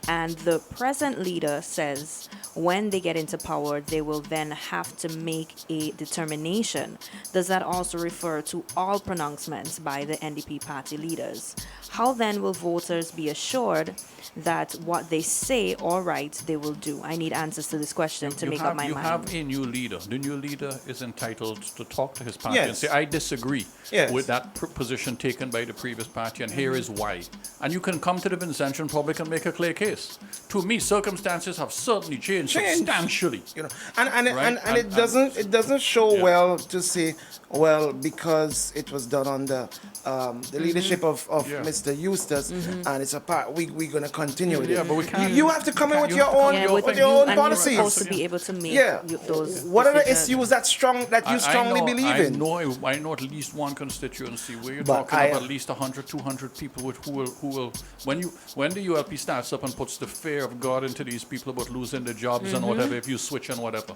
and the present leader says when they get into power, they will then have to make a determination. Does that also refer to all pronouncements by the NDP party leaders? voters. How then will voters be assured that what they say or write they will do? I need answers to this question to make up my You mind. have a new leader. The new leader is entitled to talk to his party and Yes. say, I disagree Yes. with that position taken by the previous party, and here is why. And you can come to the Vincentian public and make a clear case. To me, circumstances have certainly changed substantially. You know, and Right? it doesn't show well to say, well, because it was done under the leadership of Mr. Eustace, and it's a part we're gonna continue with it. Yeah, but we can't. You have to come in with your have to own come with your own and policies. you're supposed to be able to make those. What are the decisions. issues that you strongly believe in? I know at least one constituency where you're But talking about at least 100, 200 people who will when the ULP starts up and puts the fear of God into these people about losing their jobs and whatever if you switch and whatever,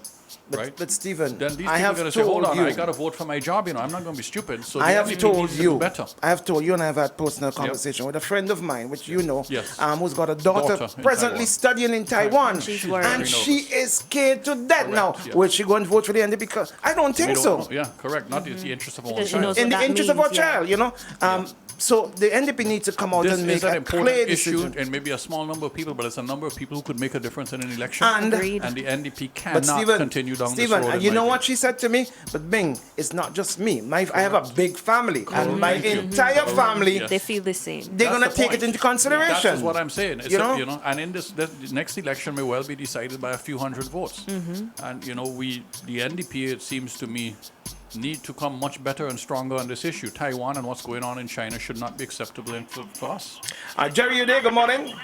right? But Stephen, then these I people are have going to say, hold told on, you. I got to vote for my job. I'm not going to be stupid. So I the have NDP told needs to do you. better. I have told you, and I've had personal conversation with a friend of mine, which you know, Yes. who's got a daughter Daughter in presently Taiwan. studying in Taiwan, She's worried. and Very she is scared to death now. yes. Will she go and vote for the NDP? Because I don't think We don't so. know. Yeah, correct. Not in the interest of our own Because she knows child. In what the that interest of our means, yeah. child, you know. So the NDP needs to come out This and make is an a important clear issue, decision. and maybe a small number of people, but it's a number of people who could make a difference in an election. And- Agreed. And the NDP But cannot Stephen, continue down this Stephen, road. and in you my know view. what she said to me? But Bing, it's not just me. I have a big family, and my Thank you. entire family, Yes. They feel the same. they're That's gonna the take point. it into consideration. That's what I'm saying. It's You know? and in this the next election may well be decided by a few hundred votes. And the NDP, it seems to me, need to come much better and stronger on this issue. Taiwan and what's going on in China should not be acceptable for us. Jerry, you there? Good morning.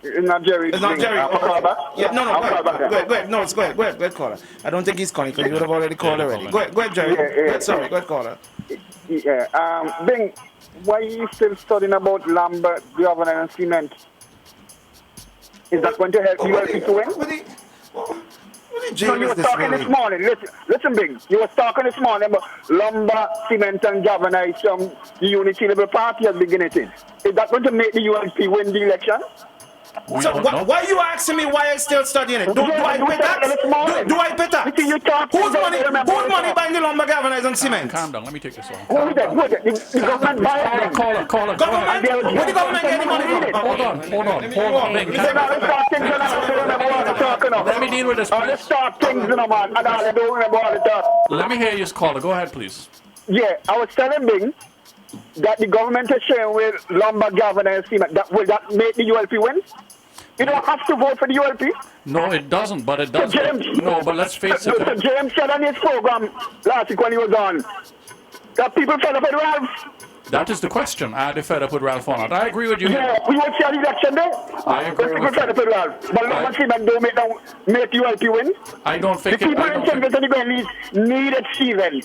It's not Jerry. It's not Jerry. I'll call back. Yeah, no, I'll call back go then. ahead. No, it's go ahead, caller. I don't think he's calling because he would have already called already. Go ahead, Jerry. Yeah. Go ahead, sorry, go ahead, caller. Yeah. Bing, why are you still studying about Lambert, governor, and cement? Is that going to help you to win? So you were talking this morning. Listen, Bing. You were talking this morning about lumber, cement, and galvanized. The Unity Liberal Party has begun it. Is that going to make the UNP win the election? So why are you asking me why I still studying it? Do I pay tax? Do I pay tax? Whose money buying the lumber, galvanized, and cement? Calm down. Let me take this on. Who is that? The government buys them. Caller. Government? Where the government get the money from? Hold on. Bing, calm down. Let me deal with this. Let's start things, man. I don't remember all the talk. Let me hear you, caller. Go ahead, please. Yeah, I was telling Bing that the government is sharing with lumber, galvanized, and cement. Will that make the ULP win? You don't have to vote for the ULP. No, it doesn't, but it does. James, No, but let's face it. So James said on his program last week when he was on that people fed up with Ralph. That is the question. Are they fed up with Ralph or not? I agree with you. Yeah, we would see an election day. I agree People with fed up with Ralph. But lumber and cement don't make ULP win. I don't think the people in Chambers and the Glen need it, Stephen.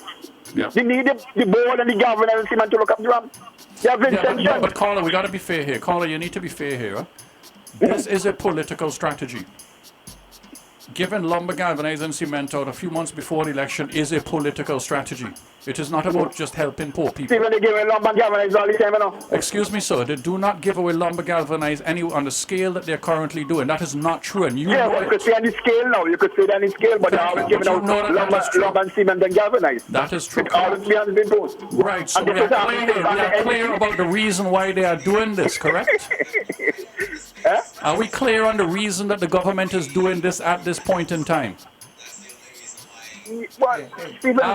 Yeah. They need the board and the governor and cement to look up the ramp. They have intention. But caller, we got to be fair here. Caller, you need to be fair here. This is a political strategy. Giving lumber, galvanized, and cement out a few months before the election is a political strategy. It is not about just helping poor people. Stephen, they give away lumber and galvanized all the time, you know. Excuse me, sir. They do not give away lumber, galvanized on the scale that they're currently doing. That is not true, and you know you could say on the scale now. You could say on the scale, but they're always giving out lumber and cement and galvanized. That is true. It always been told. Right, so we are clear about the reason why they are doing this, correct? Are we clear on the reason that the government is doing this at this point in time?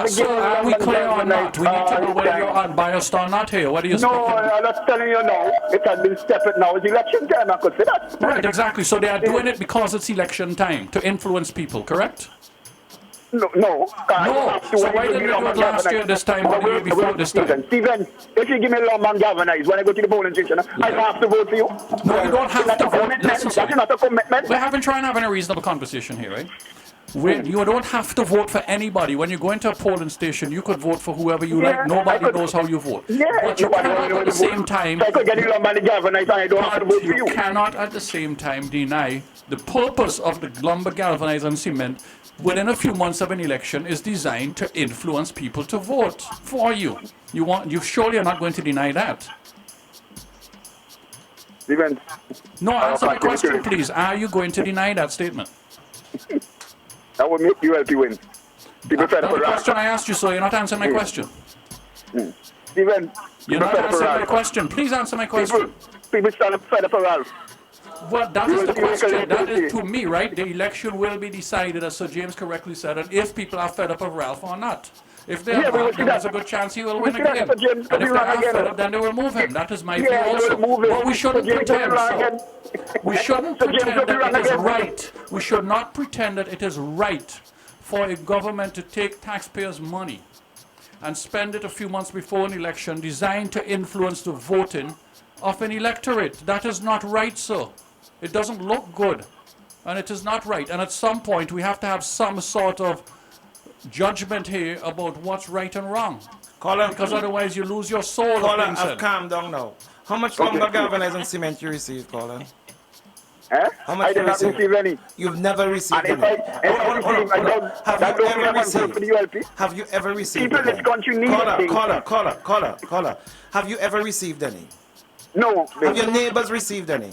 So are we clear or not? We need to know whether you're unbiased or not here. What do you say? No, I'm not telling you now. It has been separate now. It's election time, I could say that. Right, exactly. So they are doing it because it's election time to influence people, correct? No. So why didn't you do it last year this time or the year before this time? Stephen, if you give me lumber and galvanized when I go to the polling station, I don't have to vote for you. No, you don't have to vote. That's not a commitment. We're trying to have a reasonable conversation here, right? You don't have to vote for anybody. When you go into a polling station, you could vote for whoever you like. Nobody knows how you vote. But you cannot at the same time. I could get the lumber and galvanized and I don't have to vote for you. You cannot at the same time deny the purpose of the lumber, galvanized, and cement within a few months of an election is designed to influence people to vote for you. You surely are not going to deny that. Stephen. No, answer my question, please. Are you going to deny that statement? That would make ULP win. That's the question I asked you, so you're not answering my question. Steven, You're not answering my question. Please answer my question. People stand up fed up for Ralph. Well, that is the question. That is, to me, right? The election will be decided, as Sir James correctly said, and if people are fed up of Ralph or not. If they are not, then there's a good chance he will win again. And if they are fed up, then they will move him. That is my view also. But we shouldn't pretend so. We shouldn't pretend that it is right. We should not pretend that it is right for a government to take taxpayers' money and spend it a few months before an election designed to influence the voting of an electorate. That is not right, sir. It doesn't look good, and it is not right. And at some point, we have to have some sort of judgment here about what's right and wrong. Because otherwise, you lose your soul. Colin, I've calmed down now. How much lumber galvanizing cement you received, Colin? How much I did not receive any. You've never received any. Have you ever received People in any? this country need things. Caller. Have you ever received any? No. Have your neighbors received any?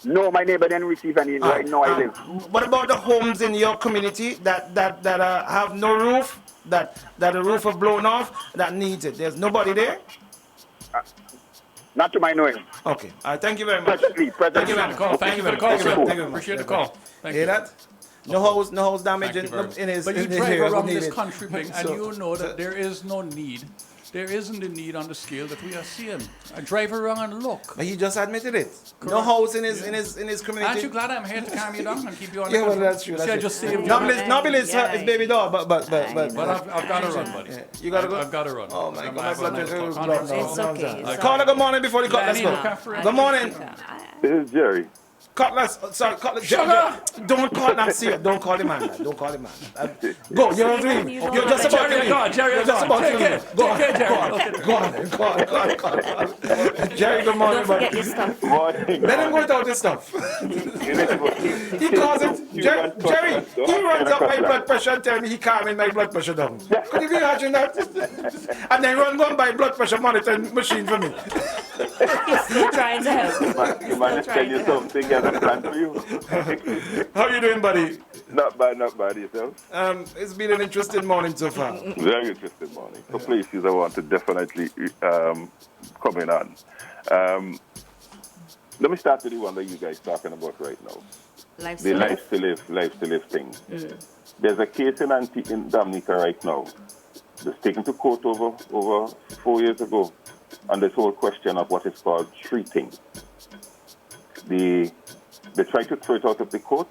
No, my neighbor didn't receive any. Right now I live. What about the homes in your community that have no roof, that the roof have blown off, that needs it? There's nobody there? Not to my knowing. Okay. Thank you very much. Presently. Thank you for the call. Thank you for the call, sir. Appreciate the call. Thank you. Hear that? No house damage in his. But you in his drive area around needed. this country, Bing, and you know that there is no need. There isn't a need on the scale that we are seeing. I drive around and look. But he just admitted it. Correct. No house in his community. Aren't you glad I'm here to calm you down and keep you on Yeah, the well, that's true. See, I just saved you. Normally it's his baby dog, but But I've got to run, buddy. You gotta go. I've got to run. Oh my God, It's okay. Caller, good morning before the cutlass go. Good morning. This is Jerry. Cutlass, sorry, Cutlass. Don't call that serious. Don't call him man. Don't call him man. Go, you're on leave. You're just about to leave. Jerry, You're just about to leave. Go on, Go on. Jerry, good morning. Don't forget your stuff. Morning. Let him go without his stuff. He calls it, Jerry, he runs up my blood pressure and tells me he calming my blood pressure down. Could you imagine that? And then run go and buy blood pressure monitoring machine for me. He's still trying to help. You might tell you something as a plan for you. How you doing, buddy? Not bad yourself. It's been an interesting morning so far. Very interesting morning. So places I want to definitely come in on. Let me start with the one that you guys talking about right now. Life to live thing. There's a case in Dominica right now. That's taken to court over 4 years ago on this whole question of what is called treating. They tried to throw it out of the court.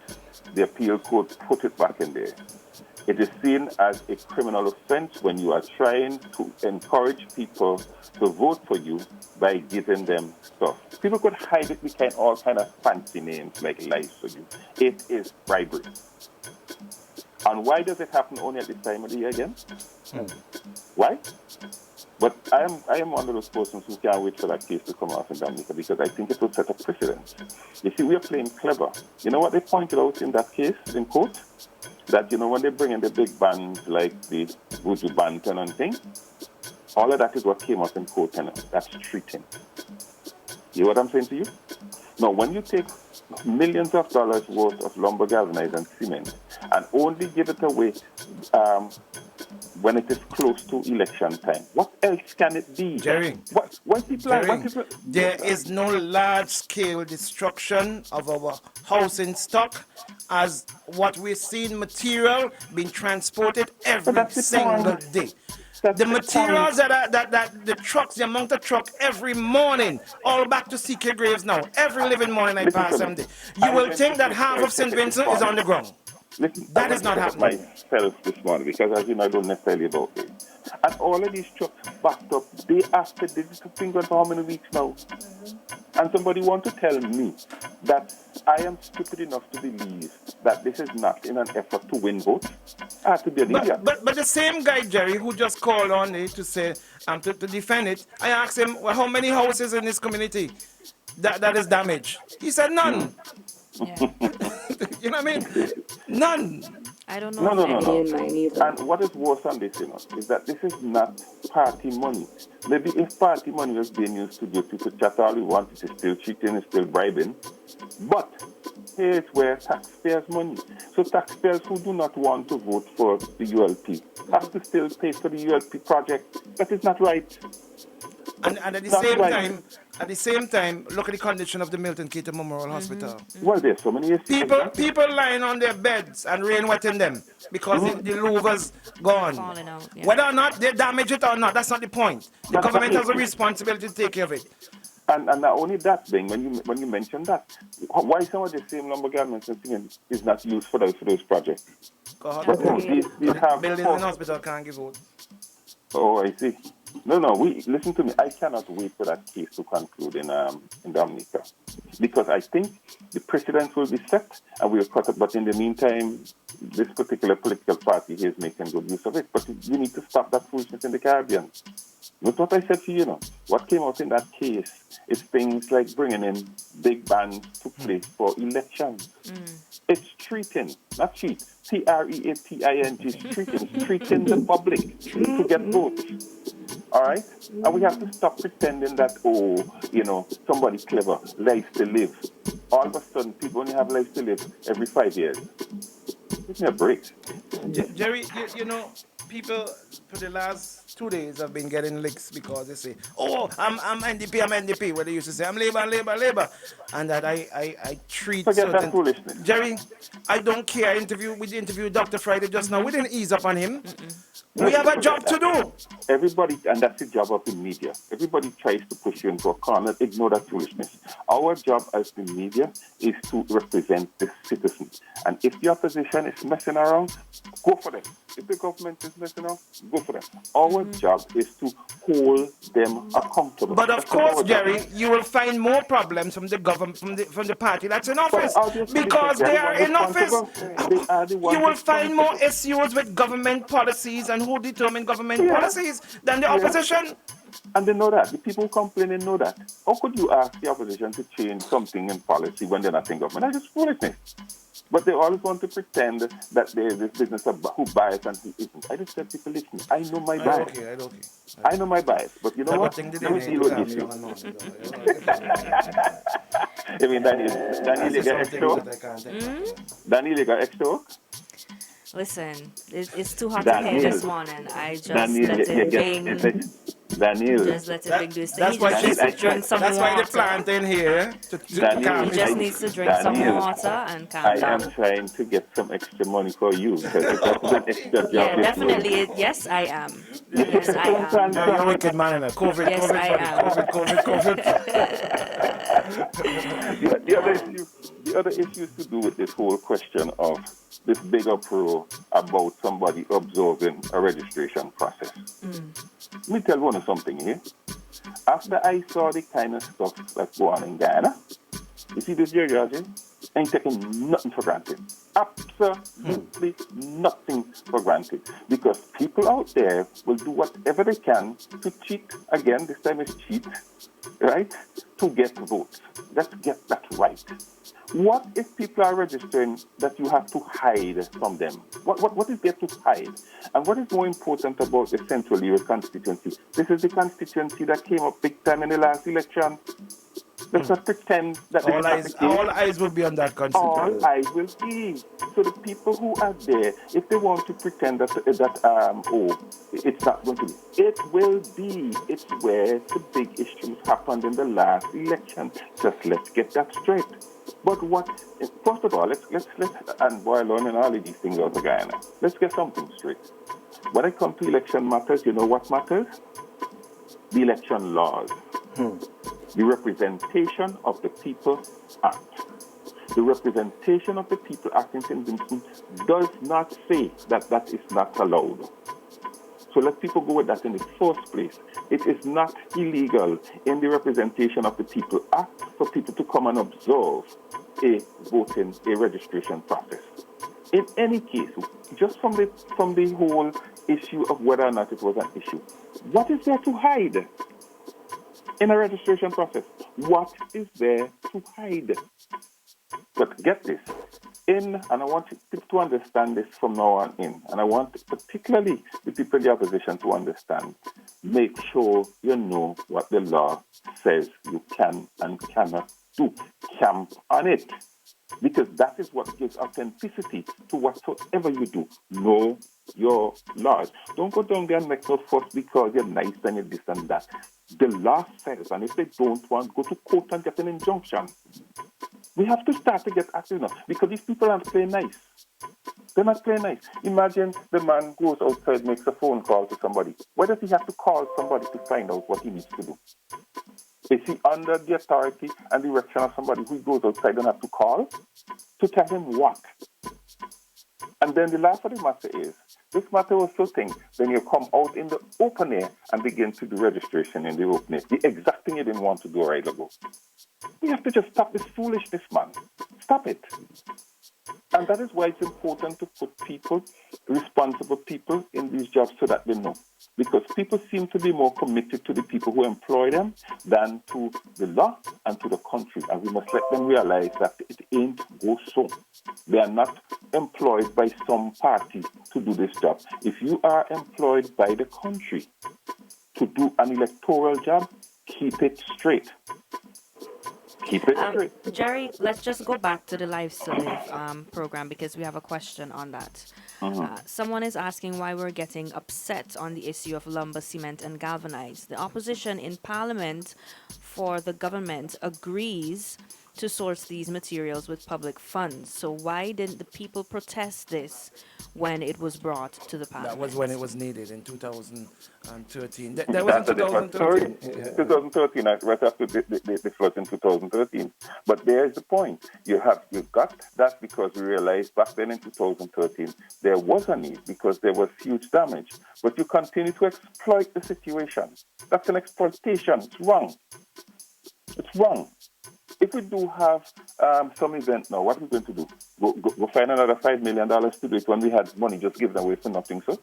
The appeal court put it back in there. It is seen as a criminal offense when you are trying to encourage people to vote for you by giving them stuff. People could hide it behind all kind of fancy names like Life for You. It is bribery. And why does it happen only at this time of the year again? Why? But I am one of those persons who can't wait for that case to come out in Dominica because I think it will set a precedent. You see, we are playing clever. You know what they pointed out in that case in court? That, you know, when they bring in the big bands like the Voodoo Banton and thing, all of that is what came out in court, and that's treating. You know what I'm saying to you? Now, when you take millions of dollars worth of lumber, galvanized, and cement and only give it away when it is close to election time, what else can it be? Jerry, There is no large-scale destruction of our housing stock as what we're seeing material being transported every single day. The materials that the trucks, the amount of truck every morning, all back to CK Graves now. Every living morning I pass them there. You will think that half of St. Vincent is on the ground. That is not happening. Myself this morning, because as you know, I don't necessarily about it. And all of these trucks backed up day after day. This has been going for how many weeks now? And somebody want to tell me that I am stupid enough to believe that this is not in an effort to win votes? I have to be an idiot. But the same guy, Jerry, who just called on it to say, to defend it, I asked him, well, how many houses in this community that is damaged? He said none. Yeah. You know what I mean? None. I don't know. No. And what is worse than this, you know, is that this is not party money. Maybe if party money was being used to do people chat all we want, it is still cheating, it's still bribing. But here's where taxpayers' money. So taxpayers who do not want to vote for the ULP have to still pay for the ULP project. That is not right. And at the same time, look at the condition of the Milton Keaton Memorial Hospital. Well, there's so many issues. People lying on their beds and rain wetting them because the louver's gone. Falling out, yeah. Whether or not they damage it or not, that's not the point. The government has a responsibility to take care of it. And not only that, Bing, when you mention that, why some of the same lumber garments and things is not used for those projects? But these have buildings and hospital can't give out. Oh, I see. No, listen to me. I cannot wait for that case to conclude in Dominica, because I think the precedent will be set and we'll cut it. But in the meantime, this particular political party is making good use of it. But you need to stop that foolishness in the Caribbean. Look what I said to you, what came out in that case is things like bringing in big bands to play for elections. It's treating, not cheat, treating, it's treating the public to get votes. All right? And we have to stop pretending that, somebody clever, life to live. All of a sudden, people only have life to live every 5 years. Give me a break. Jerry, people for the last 2 days have been getting licks because they say, I'm NDP, where they used to say, I'm Labour. And that I treat Forget that foolishness. Jerry, I don't care. We interviewed Dr. Friday just now. We didn't ease up on him. We have a job to do. Everybody, and that's the job of the media. Everybody tries to push you into a corner. Ignore that foolishness. Our job as the media is to represent the citizen. And if the opposition is messing around, go for them. If the government is messing around, go for them. Our job is to hold them accountable. But of course, Jerry, you will find more problems from the government, from the party that's in office, because they are in office. You will find more issues with government policies and who determine government policies than the opposition. And they know that. The people complaining know that. How could you ask the opposition to change something in policy when they're not in government? That's just foolishness. But they always want to pretend that there's this business of who bias and who isn't. I just said, people, listen, I know my bias. I know my bias. But you know what? Let me deal with this issue. I mean, Daniel, you got extra work? Daniel, you got extra work? Listen, it's too hot in here this morning. I just let it bing. Daniel. Just let it big do his thing. That's why they plant in here. He just needs to drink some water and calm down. I am trying to get some extra money for you. Because an extra job. Yeah, definitely. Yes, I am. Yes, I am. You're a wicked man in a COVID. Yes, I am. COVID. The other issues to do with this whole question of this big uproar about somebody observing a registration process. Let me tell you something here. After I saw the kind of stuff that's going on in Ghana, you see this here, Georgie? Ain't taking nothing for granted. Absolutely nothing for granted. Because people out there will do whatever they can to cheat. Again, this time is cheat, right? To get votes. Let's get that right. What if people are registering that you have to hide from them? What is there to hide? And what is more important about the Central Area constituency? This is the constituency that came up big time in the last election. Let's not pretend that all eyes will be on that constituency. All eyes will be. So the people who are there, if they want to pretend that it's not going to be, it will be. It's where the big issues happened in the last election. Just let's get that straight. But first of all, let's and boil on and all of these things out of Guyana. Let's get something straight. When it comes to election matters, you know what matters? The election laws. The Representation of the People Act. The Representation of the People Act in St. Vincent does not say that is not allowed. So let people go with that in the first place. It is not illegal in the Representation of the People Act for people to come and observe a registration process. In any case, just from the whole issue of whether or not it was an issue, what is there to hide in a registration process? What is there to hide? But get this. And I want people to understand this from now on in. And I want particularly the people in the opposition to understand. Make sure you know what the law says you can and cannot do. Camp on it. Because that is what gives authenticity to whatsoever you do. Know your laws. Don't go down there and make no fuss because you're nice and you're this and that. The law says, and if they don't want, go to court and get an injunction. We have to start to get active now because these people aren't playing nice. They're not playing nice. Imagine the man goes outside, makes a phone call to somebody. Why does he have to call somebody to find out what he needs to do? Is he under the authority and direction of somebody who goes outside and have to call to tell him what? And then the last of the matter is, this matter also thing, when you come out in the open air and begin to do registration in the open air, the exact thing you didn't want to do a while ago. We have to just stop this foolishness, man. Stop it. And that is why it's important to put people, responsible people, in these jobs so that they know. Because people seem to be more committed to the people who employ them than to the law and to the country. And we must let them realize that it ain't go so. They are not employed by some party to do this job. If you are employed by the country to do an electoral job, keep it straight. Keep it straight. Jerry, let's just go back to the Lives to Live program because we have a question on that. Someone is asking why we're getting upset on the issue of lumber, cement, and galvanized. The opposition in Parliament for the government agrees to source these materials with public funds. So why didn't the people protest this when it was brought to the Parliament? That was when it was needed in 2013. That was in 2013. Yeah. 2013, right after the floods in 2013. But there's the point. You got that because we realized back then in 2013 there was a need because there was huge damage. But you continue to exploit the situation. That's an exploitation. It's wrong. It's wrong. If we do have some event now, what are we going to do? Go find another $5 million to do it when we had money just given away for nothing, so?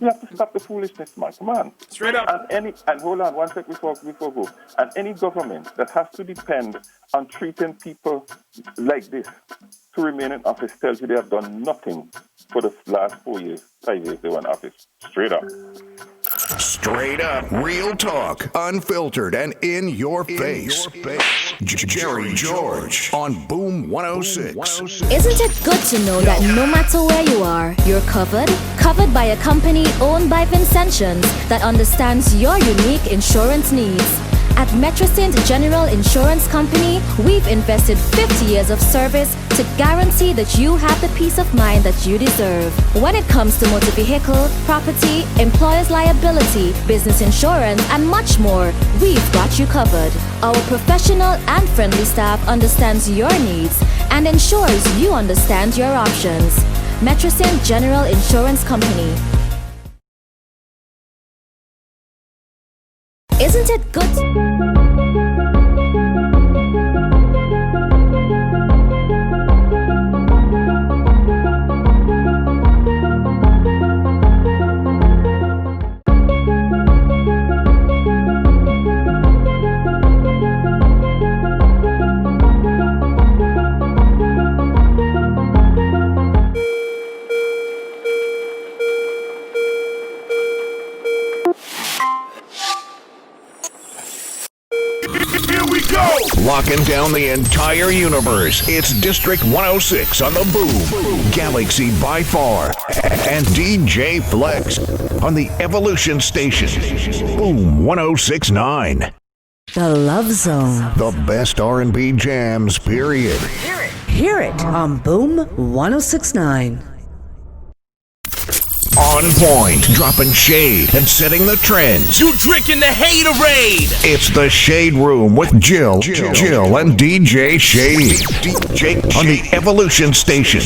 You have to stop the foolishness, man. Come on. Straight up. And hold on one sec before go. And any government that has to depend on treating people like this to remain in office tells you they have done nothing for the last 5 years they were in office. Straight up. Straight up, real talk, unfiltered, and in your face. Jerry George on Boom 106. Isn't it good to know that no matter where you are, you're covered? Covered by a company owned by Vincentians that understands your unique insurance needs. At Metrosint General Insurance Company, we've invested 50 years of service to guarantee that you have the peace of mind that you deserve. When it comes to motor vehicle, property, employer's liability, business insurance, and much more, we've got you covered. Our professional and friendly staff understands your needs and ensures you understand your options. Metrosint General Insurance Company. Isn't it good? Locking down the entire universe. It's District 106 on the Boom, Galaxy by far, and DJ Flex on the Evolution Station. Boom 1069. The Love Zone. The best R&B jams, period. Hear it on Boom 1069. On point, dropping shade and setting the trends. You drinking the haterade. It's the Shade Room with Jill and DJ Shade. On the Evolution Station.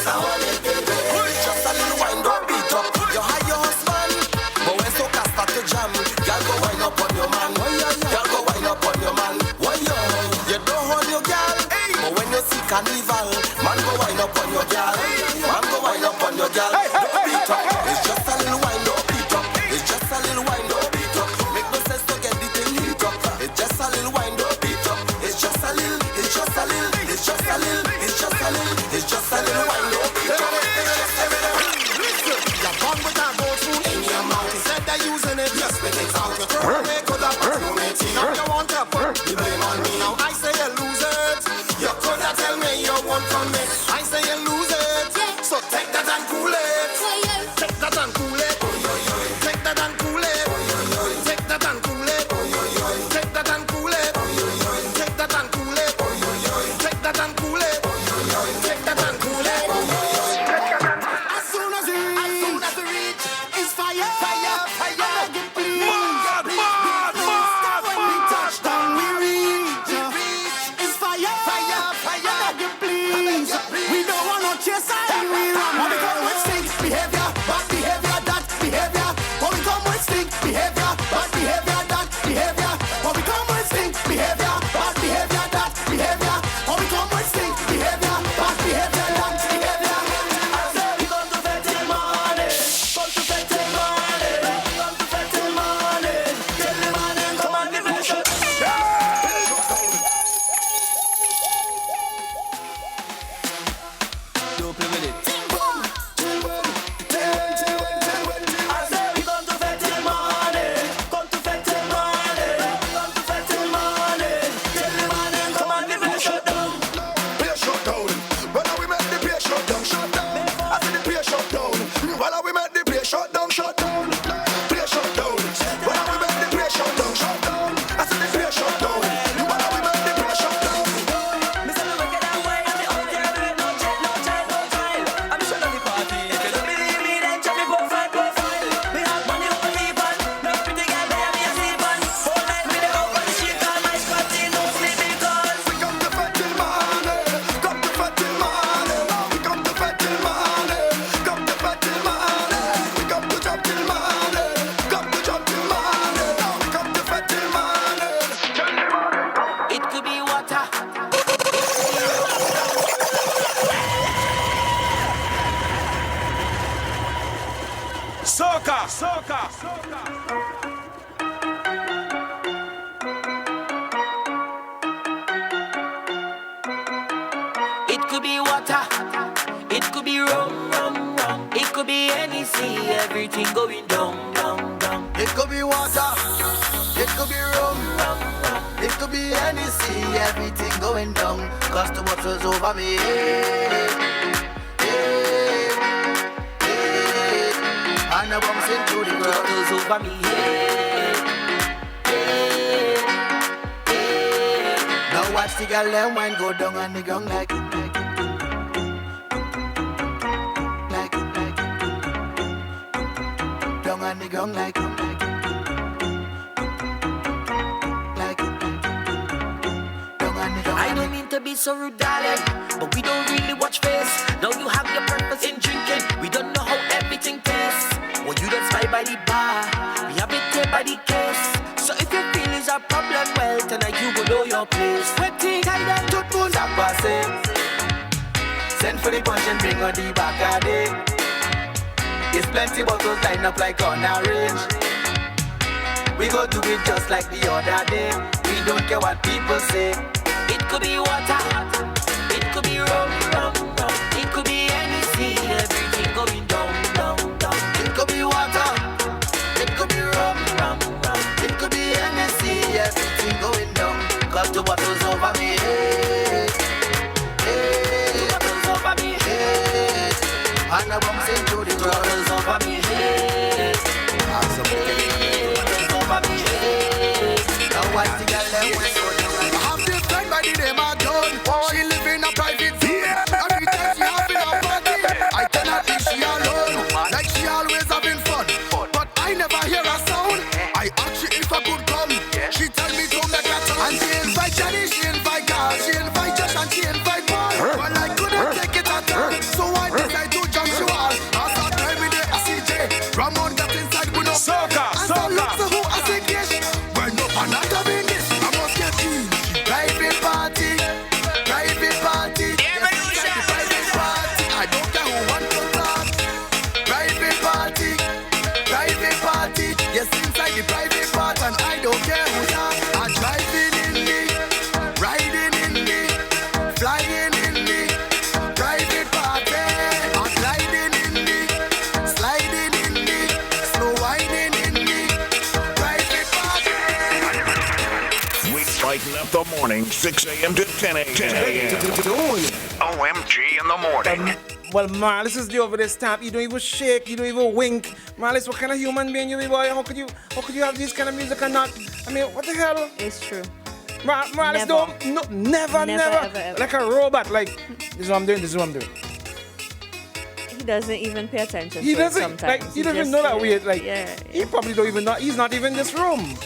I want it, baby. It's just a little wind up, beat up. You hide your husband, but when soca start to jam, girl go wind up on your man. Girl go wind up on your man. You don't hold your girl, but when you see carnival, man go wind up on your girl. Man go wind up on your girl. Don't beat up. It's just a little wind up, beat up. It's just a little wind up, beat up. Make no sense to get the thing heat up. It's just a little wind up, beat up. It's just a little, it's just a little, it's just a little, it's just a little, it's just a little wind up, beat up. It's just a little. Listen, your bum with that gold spoon in your mouth. Instead of using it, just spit it out. You throw away 'cause that was no mating. Now you want to put the blame on me. Now I say you lose it. You coulda tell me you want from me. I say you lose it. So take that and cool it. Take that and cool it. Take that and cool it. Take that and cool it. Take that and cool it. Take that and cool it. Take that and cool it. Take that and cool it. As soon as we reach, it's fire, fire, fire. Please, when we touch down, we reach. It's fire, fire, fire. Please, we don't want no chase. We run. When we come with stink behavior, bad behavior, that behavior. When we come with stink behavior, bad behavior, that behavior. When we come with stink behavior, bad behavior, that behavior. When we come with stink behavior, bad behavior, that behavior. I say we come to fete till morning, come to fete till morning, come to fete till morning, till the morning come and the pressure. Don't play with it. I say we come to fete till morning, come to fete till morning, come to fete till morning, till the morning come and the place shut down. Place shut down. When we make the place shut down, shut down. I see the place shut down. When we make the place shut down, shut down. Place shut down. When we make the place shut down, shut down. I see the place shut down. When we make the place shut down. Me say me wicked and wild, and me out here do it no child, no child, no child. I'm shut down the party. If you don't believe me, then check me profile, profile. Me have money over people, no pretty girl there me a sleep on. Whole night me dey out on the street, all my squad team no sleep because We come to fete till morning. Come to fete till morning. We come to fete till morning. Come to fete till morning. We come to jump till morning. Come to jump till morning. We come to fete till morning. it could be water. Soca, soca. It could be water, it could be rum, rum, rum. It could be any sea, everything going down, down, down. It could be water. It could be rum. It could be any sea. Everything going down. Cause the water's over me. And I bumps into the world. Water's over me. Now watch the girl and wine go down on the ground like down on the ground like I don't mean to be so rude, darling, but we don't really watch face. Now you have your purpose in drinking. We don't know how everything tastes. Well, you don't spy by the bar. We have it here by the case. So if your feelings are problem, well, tonight you will know your place. Waiting, tie them to moon, that pass it. send for the punch and bring on the back of it. There's plenty bottles lined up like on a range. We go do it just like the other day. We don't care what people say. It could be water, it could be rum, rum, rum. It could be anything, everything going down, down, down. It could be water, it could be rum, rum, rum. It could be anything, everything going down. Cause the bottle's over me head. The bottle's over me head. And I bumps into the bottle's over me head. Bottle's over me head. Now watch the girl them when so down. I have this friend by the name of John. She live in a private zone. morning, 6 a.m. to 10 a.m. OMG in the morning. Well, Marlis is the over this stamp. You don't even shake. You don't even wink. Marlis, what kind of human being you be, boy? How could you have this kind of music and not? I mean, what the hell? It's true. Marlis, never. Ever. Like a robot. Like, this is what I'm doing. He doesn't even pay attention. He to doesn't. it sometimes. Like, he doesn't even know that way. Like, yeah. he probably don't even know. He's not even in this room.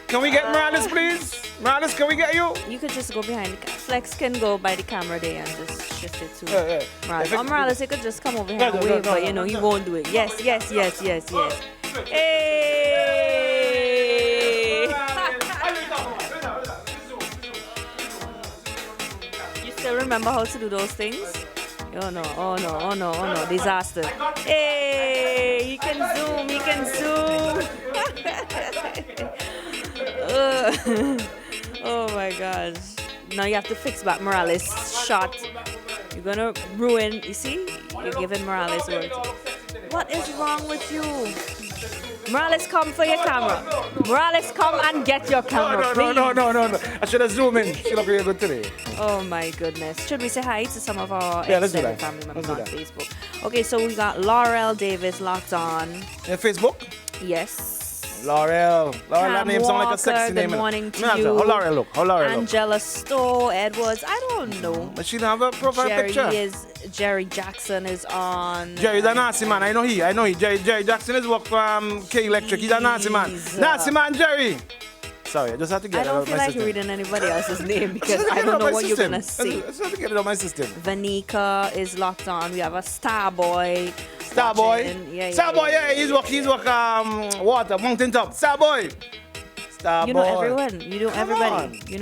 Can we get Marlis, please? Marlis, can we get you? You could just go behind the Flex can go by the camera there and just shift it to Morales. Or Morales, he could just come over here and wave, but you know, he won't do it. Yes. Hey! You still remember how to do those things? Oh no. Disaster. Hey! He can zoom. Oh my gosh. Now you have to fix back Morales' shot. You're gonna ruin, you see? You're giving Morales words. What is wrong with you? Morales, come for your camera. Morales, come and get your camera, please. No. I should have zoomed in. She look really good today. Oh my goodness. Should we say hi to some of our let's do extended that. family members Let's on do that. Facebook? Okay, so we got Laurel Davis locked on. Yeah, Facebook? Yes. Laurel, Cam that name sounds like a Walker, sexy good name. morning to How you. Laurel look? Angela Stowe, Edwards, I don't know. But she don't have a profile picture. Jerry Jackson is on. Jerry's a nasty man. I know he. Jerry Jackson is work for King Electric. He's a nasty man. Nasty man, Jerry. Sorry, I just have to get I it out don't of feel my like system. reading anybody else's name because I don't know what you're gonna say. I just have to get it out of my system. Vanika is locked on. We have a Starboy. Starboy. Starboy, yeah. He's work water, mountain top. Starboy. You know everyone. You know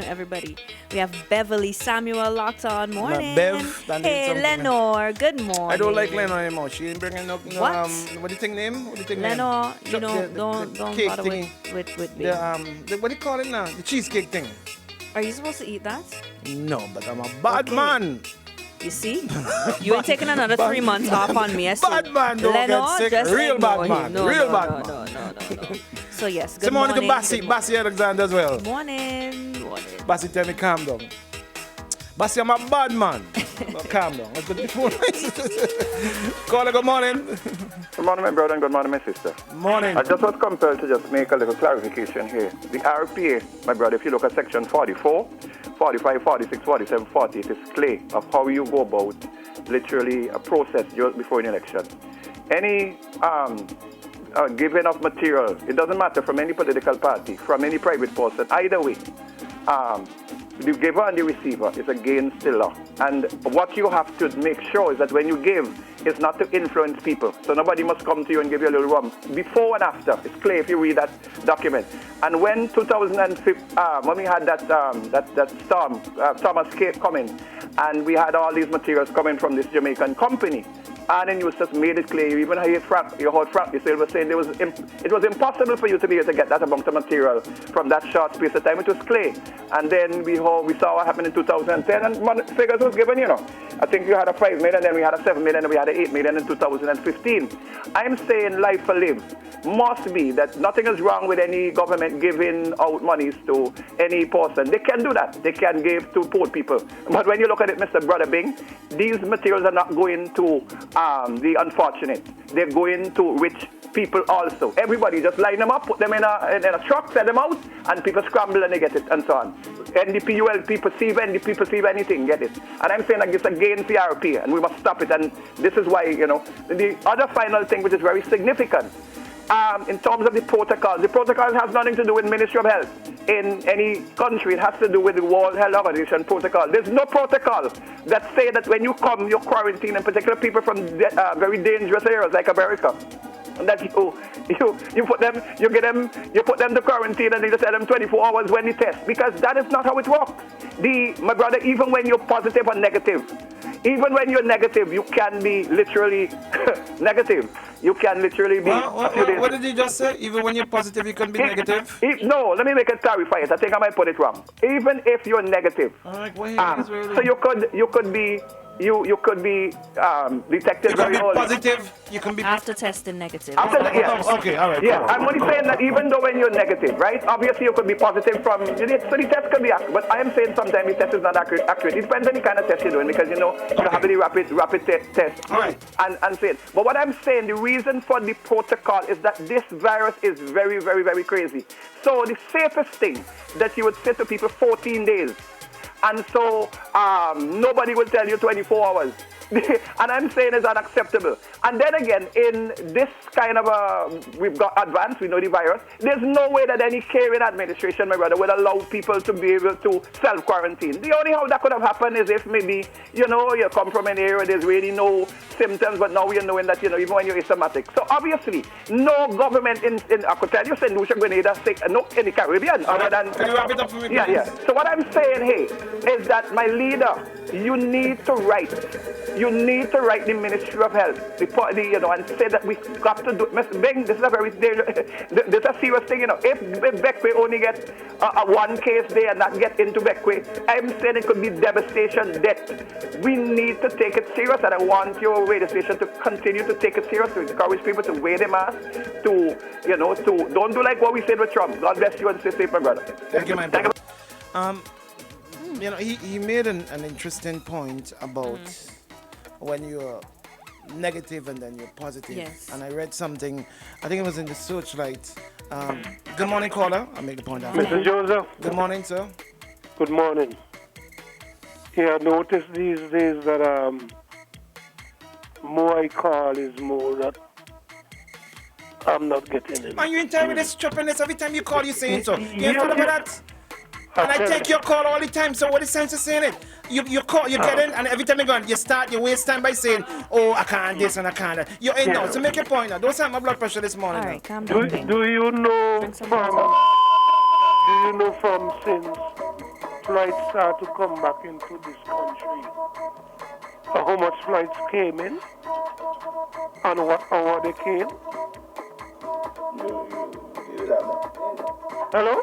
everybody. We have Beverly Samuel locked on. Morning. Hey, Lenore. Good morning. I don't like Lenore anymore. She ain't bringing no. What? What do you think name? Lenore, you know, don't bother with me. What do you call it now? The cheesecake thing. Are you supposed to eat that? No, but I'm a bad man. You see? You ain't taking another 3 months off on me. Bad man don't Lenore, get sick. Real bad man. No. So yes, good morning. Good morning to Bassie Alexander as well. Morning. Bassie, tell me calm down. Bassie, I'm a bad man. Calm down. Let's go to the phone. Caller, good morning. Good morning, my brother, and good morning, my sister. Morning. I just was compelled to just make a little clarification here. The RPA, my brother, if you look at section 44, 45, 46, 47, 48, is clear of how you go about literally a process just before an election. Any giving of material, it doesn't matter from any political party, from any private person, either way. The giver and the receiver is against the law. And what you have to make sure is that when you give, it's not to influence people. So nobody must come to you and give you a little rum. Before and after, it's clear if you read that document. And when 2005, when we had that storm, Thomas Cape coming, and we had all these materials coming from this Jamaican company, and then you just made it clear, you even heard Frank yourself was saying it was impossible for you to be able to get that amount of material from that short space of time. It was clear. And then we saw what happened in 2010, and figures was given, I think you had a 5 million, then we had a 7 million, and we had a 8 million in 2015. I'm saying life for live must be that nothing is wrong with any government giving out monies to any person. They can do that. They can give to poor people. But when you look at it, Mr. Brother Bing, these materials are not going to the unfortunate. They're going to rich people also. Everybody just line them up, put them in a truck, set them out, and people scramble and they get it, and so on. NDP, ULP perceive anything, get it. And I'm saying like it's against the RP, and we must stop it. And this is why, the other final thing which is very significant, in terms of the protocol has nothing to do with Ministry of Health in any country. It has to do with the World Health Organization protocol. There's no protocol that say that when you come, you're quarantined, in particular people from very dangerous areas like America. That you put them, you put them to quarantine and they just tell them 24 hours when you test, because that is not how it works. My brother, even when you're positive or negative, even when you're negative, you can be literally negative. You can literally be a few days. What did you just say? Even when you're positive, you can be negative? No, let me make it clarify it. I think I might put it wrong. Even if you're negative, so you could be you could be detected You can very be early. positive. You can be after testing negative. Yeah. Okay, all right. Yeah, I'm only saying that even though when you're negative, right? Obviously you could be positive from, so the test can be accurate, but I am saying sometimes the test is not accurate. It depends on the kind of test you're doing because, you have the rapid test and say it. But what I'm saying, the reason for the protocol is that this virus is very, very, very crazy. So the safest thing that you would say to people 14 days. And so nobody will tell you 24 hours. And I'm saying it's unacceptable. And then again, in this kind of we've got advanced, we know the virus, there's no way that any caring administration, my brother, would allow people to be able to self-quarantine. The only how that could have happened is if maybe, you come from an area where there's really no symptoms, but now we're knowing that, even when you're asymptomatic. So obviously, no government in I could tell you, St. Lucia, Grenada, no, in the Caribbean, other than... Can you wrap it up for me, please? Yeah. So what I'm saying here is that, my leader, you need to write the Ministry of Health, and say that we got to do. Mr. Bing, this is a very dangerous, this is a serious thing, If Beckway only get one case there and not get into Beckway, I'm saying it could be devastation, death. We need to take it serious, and I want your radio station to continue to take it serious, to encourage people to wear their mask, to don't do like what we said with Trump. God bless you and stay safe, my brother. Thank you, my brother. He made an interesting point about when you're negative and then you're positive. Yes. And I read something, I think it was in the Searchlight. Good morning, caller. I'll make the point after. Mr. Joseph. Good morning, sir. Good morning. Yeah, I noticed these days that more I call is more that I'm not getting it. Man, you entire with this choppiness every time you call, you saying so. You thought about that? And I take your call all the time, so what is sense of saying it? You call, you get in, and every time you go on, you waste time by saying, oh, I can't this and I can't that. You're in now, so make your point now. Don't have my blood pressure this morning. All right, calm Do down. you know from since flights start to come back into this country, how much flights came in and what hour they came? Hello?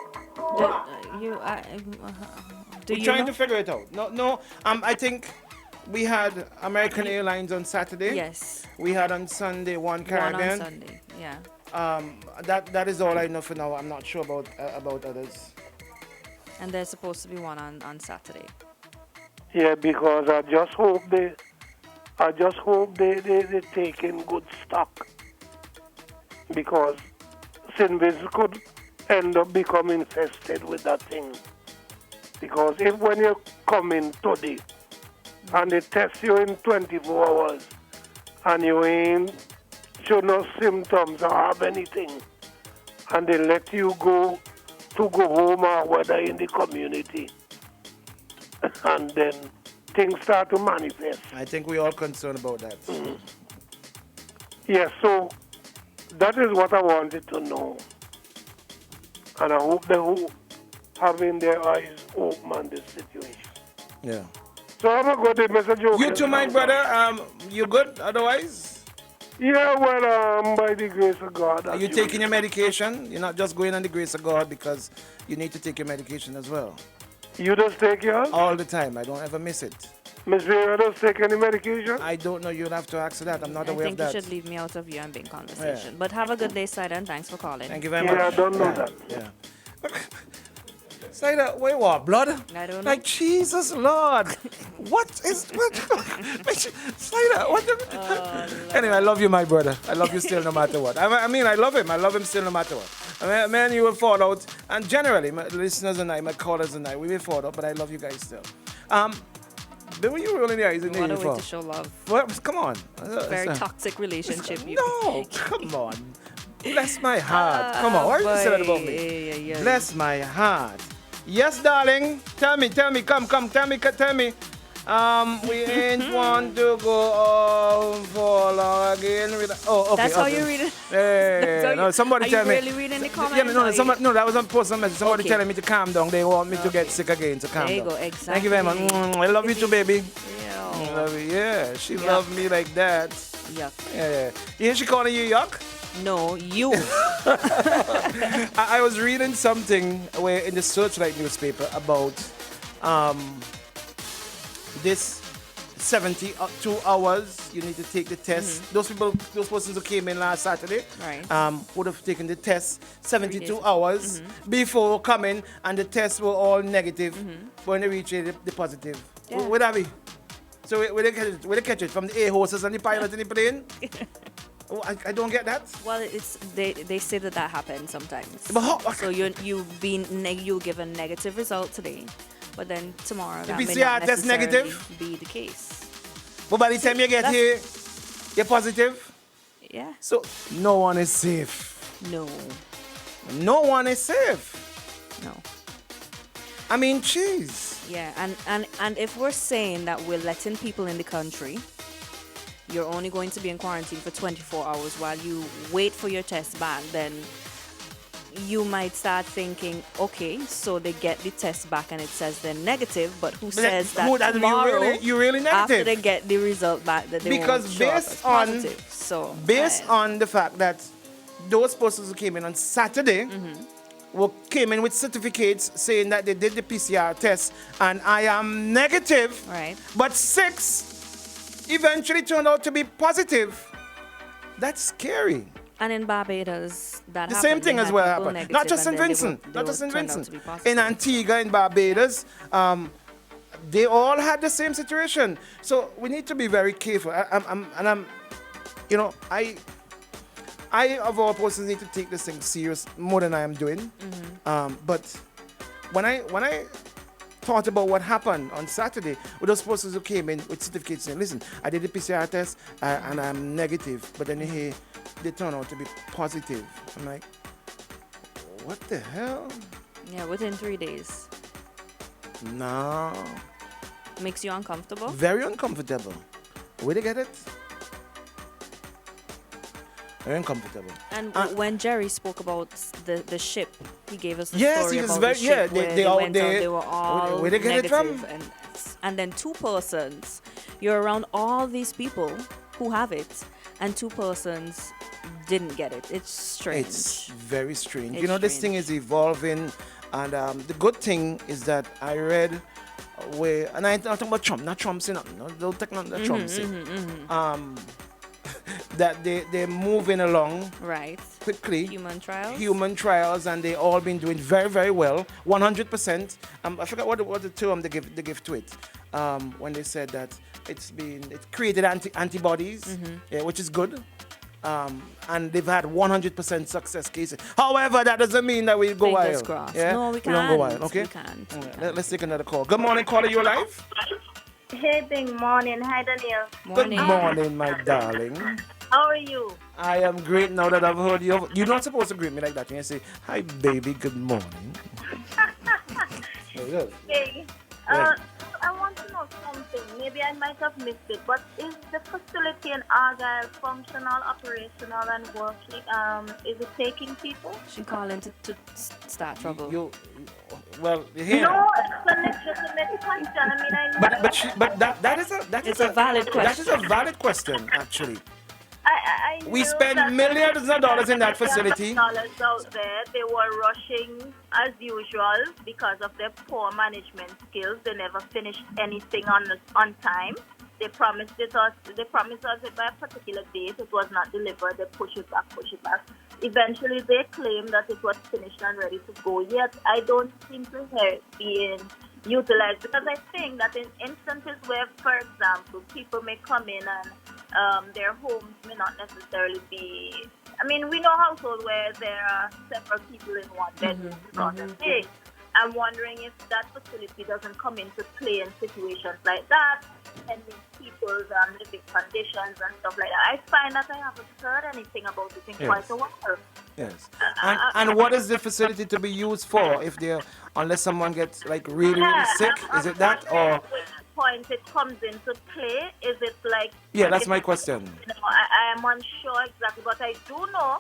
We're trying to figure it out. No. I think we had American Airlines on Saturday. Yes. We had on Sunday one Caribbean. One on Sunday. Yeah. That is all I know for now. I'm not sure about others. And there's supposed to be one on Saturday. Yeah, because I just hope they take in good stock. Because Sinvis could end up becoming infested with that thing. Because if when you come in today and they test you in 24 hours and you ain't show no symptoms or have anything and they let you go home or whether in the community and then things start to manifest. I think we're all concerned about that. Yeah, so that is what I wanted to know. And I hope they who having their eyes open on this situation. Yeah. So I'm going to message you. You too, my brother. You good otherwise? Yeah, well, by the grace of God. Are you taking your medication? You're not just going on the grace of God because you need to take your medication as well. You just take yours? All the time. I don't ever miss it. Miss Vera does take any medication? I don't know. You'll have to ask that. I'm not aware of that. I think you should leave me out of your and being conversation. But have a good day, Saida, and thanks for calling. Thank you very much. Yeah, I don't know that. Yeah. Saida, wait, what? Blood? I don't know. Like, Jesus, Lord. What? Saida, what? Anyway, I love you, my brother. I love you still no matter what. I mean, I love him. I love him still no matter what. Man, you will fall out. And generally, my listeners and I, my callers and I, we will fall out, but I love you guys still. But when you rolling the eyes in there, what a way to show love. Well, come on. Very toxic relationship. No, come on. Bless my heart. Come on, why are you saying that about me? Bless my heart. Yes, darling. Tell me. Come. Tell me. We ain't want to go for long again. Oh, okay. That's how you read it? Yeah. No, somebody tell me. Are you really reading the comments? Yeah, no, that was on post message. Somebody telling me to calm down. They want me to get sick again, so calm down. There you go, exactly. Thank you very much. I love you too, baby. I love you. Yeah, she loved me like that. Yuck. Yeah. You hear she calling you yuck? No, you. I was reading something where in the Searchlight newspaper about this 72 hours. You need to take the test. Those persons who came in last Saturday, would have taken the test 72 hours before coming, and the tests were all negative. When they reached the positive, where are we? So where they catch it from the air hostess and the pilot in the plane? I don't get that. Well, they say that happens sometimes. But so you give a negative result today, but then tomorrow the that may PCR not test necessarily negative be the case. But by the time you get here, you're positive. Yeah. So no one is safe. No. No one is safe. No. I mean, jeez. Yeah, and if we're saying that we're letting people in the country, you're only going to be in quarantine for 24 hours while you wait for your test back, then you might start thinking, okay, so they get the test back and it says they're negative, but who says that tomorrow, you really negative? after they get the result back, that they because won't show up as positive. So based on the fact that those persons who came in on Saturday came in with certificates saying that they did the PCR test and I am negative, but 6 eventually turned out to be positive. That's scary. And in Barbados, that the happened. same thing as well happened. Not just in Vincent. Not just in Vincent. In Antigua, in Barbados, they all had the same situation. So we need to be very careful. I of all persons need to take this thing serious more than I am doing. But when I thought about what happened on Saturday with those persons who came in with certificates saying, listen, I did the PCR test and I'm negative, but then here they turn out to be positive. I'm like, what the hell? Yeah, within 3 days. No. Makes you uncomfortable? Very uncomfortable. Where they get it? Very uncomfortable. And when Jerry spoke about the ship, he gave us the yes, story he was about very, the ship yeah, where they went there. out, they were all where they get it negative, from? and then 2 persons. You're around all these people who have it, and 2 persons didn't get it. It's strange. It's very strange. It's you know, this strange. thing is evolving, and the good thing is that I read where, and I'm talking about Trump, not Trump saying nothing. No, don't take nothing that Trump say. That they're moving along quickly. Human trials, and they all been doing very, very well. 100%. I forgot what the term they give to it. When they said that it created antibodies, which is good. And they've had 100% success cases. However, that doesn't mean that we go Fingers wild. crossed. Yeah? No, we don't go can't. wild. Okay. We can't. Let's take another call. Good morning, caller. You alive? Hey, big morning. Hi, Daniel. Good morning, my darling. How are you? I am great now that I've heard you. You're not supposed to greet me like that. You say, hi, baby, good morning. Hey, I want to know something. Maybe I might have missed it, but is the facility in Argyle functional, operational, and working? Is it taking people? She calling to start trouble. Well, here. No, it's a legitimate question. I mean, But that is a valid question. That is a valid question, actually. We spend millions of dollars in that facility. Dollars out there. They were rushing as usual because of their poor management skills. They never finished anything on time. They promised us it by a particular date. It was not delivered. They push it back. Eventually, they claim that it was finished and ready to go. Yet, I don't seem to hear it being utilized, because I think that in instances where, for example, people may come in and their homes may not necessarily be, I mean, we know households where there are several people in one bedroom. I'm wondering if that facility doesn't come into play in situations like that, and in people's living conditions and stuff like that. I find that I haven't heard anything about it in quite a while. Yes. And what is the facility to be used for unless someone gets like really sick? Is it that, or? Which point it comes into play? Is it like? Yeah, that's my question. I am unsure exactly, but I do know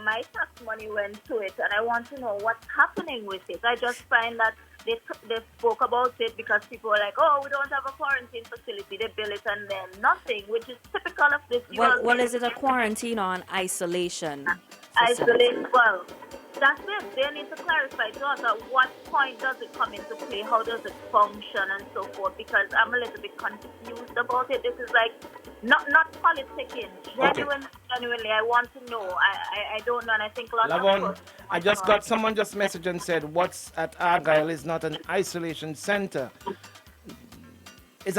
my tax money went to it, and I want to know what's happening with it. I just find that they spoke about it because people were like, oh, we don't have a quarantine facility. They bill it and then nothing, which is typical of this. Well, is it a quarantine or an isolation? Isolation. Well, That's it. They need to clarify to us at what point does it come into play, how does it function, and so forth. Because I'm a little bit confused about it. This is like not politicking. Genuinely, I want to know. I don't know, and I think a lot of Lavon, people. I just got someone just messaged and said, what's at Argyle is not an isolation center. It's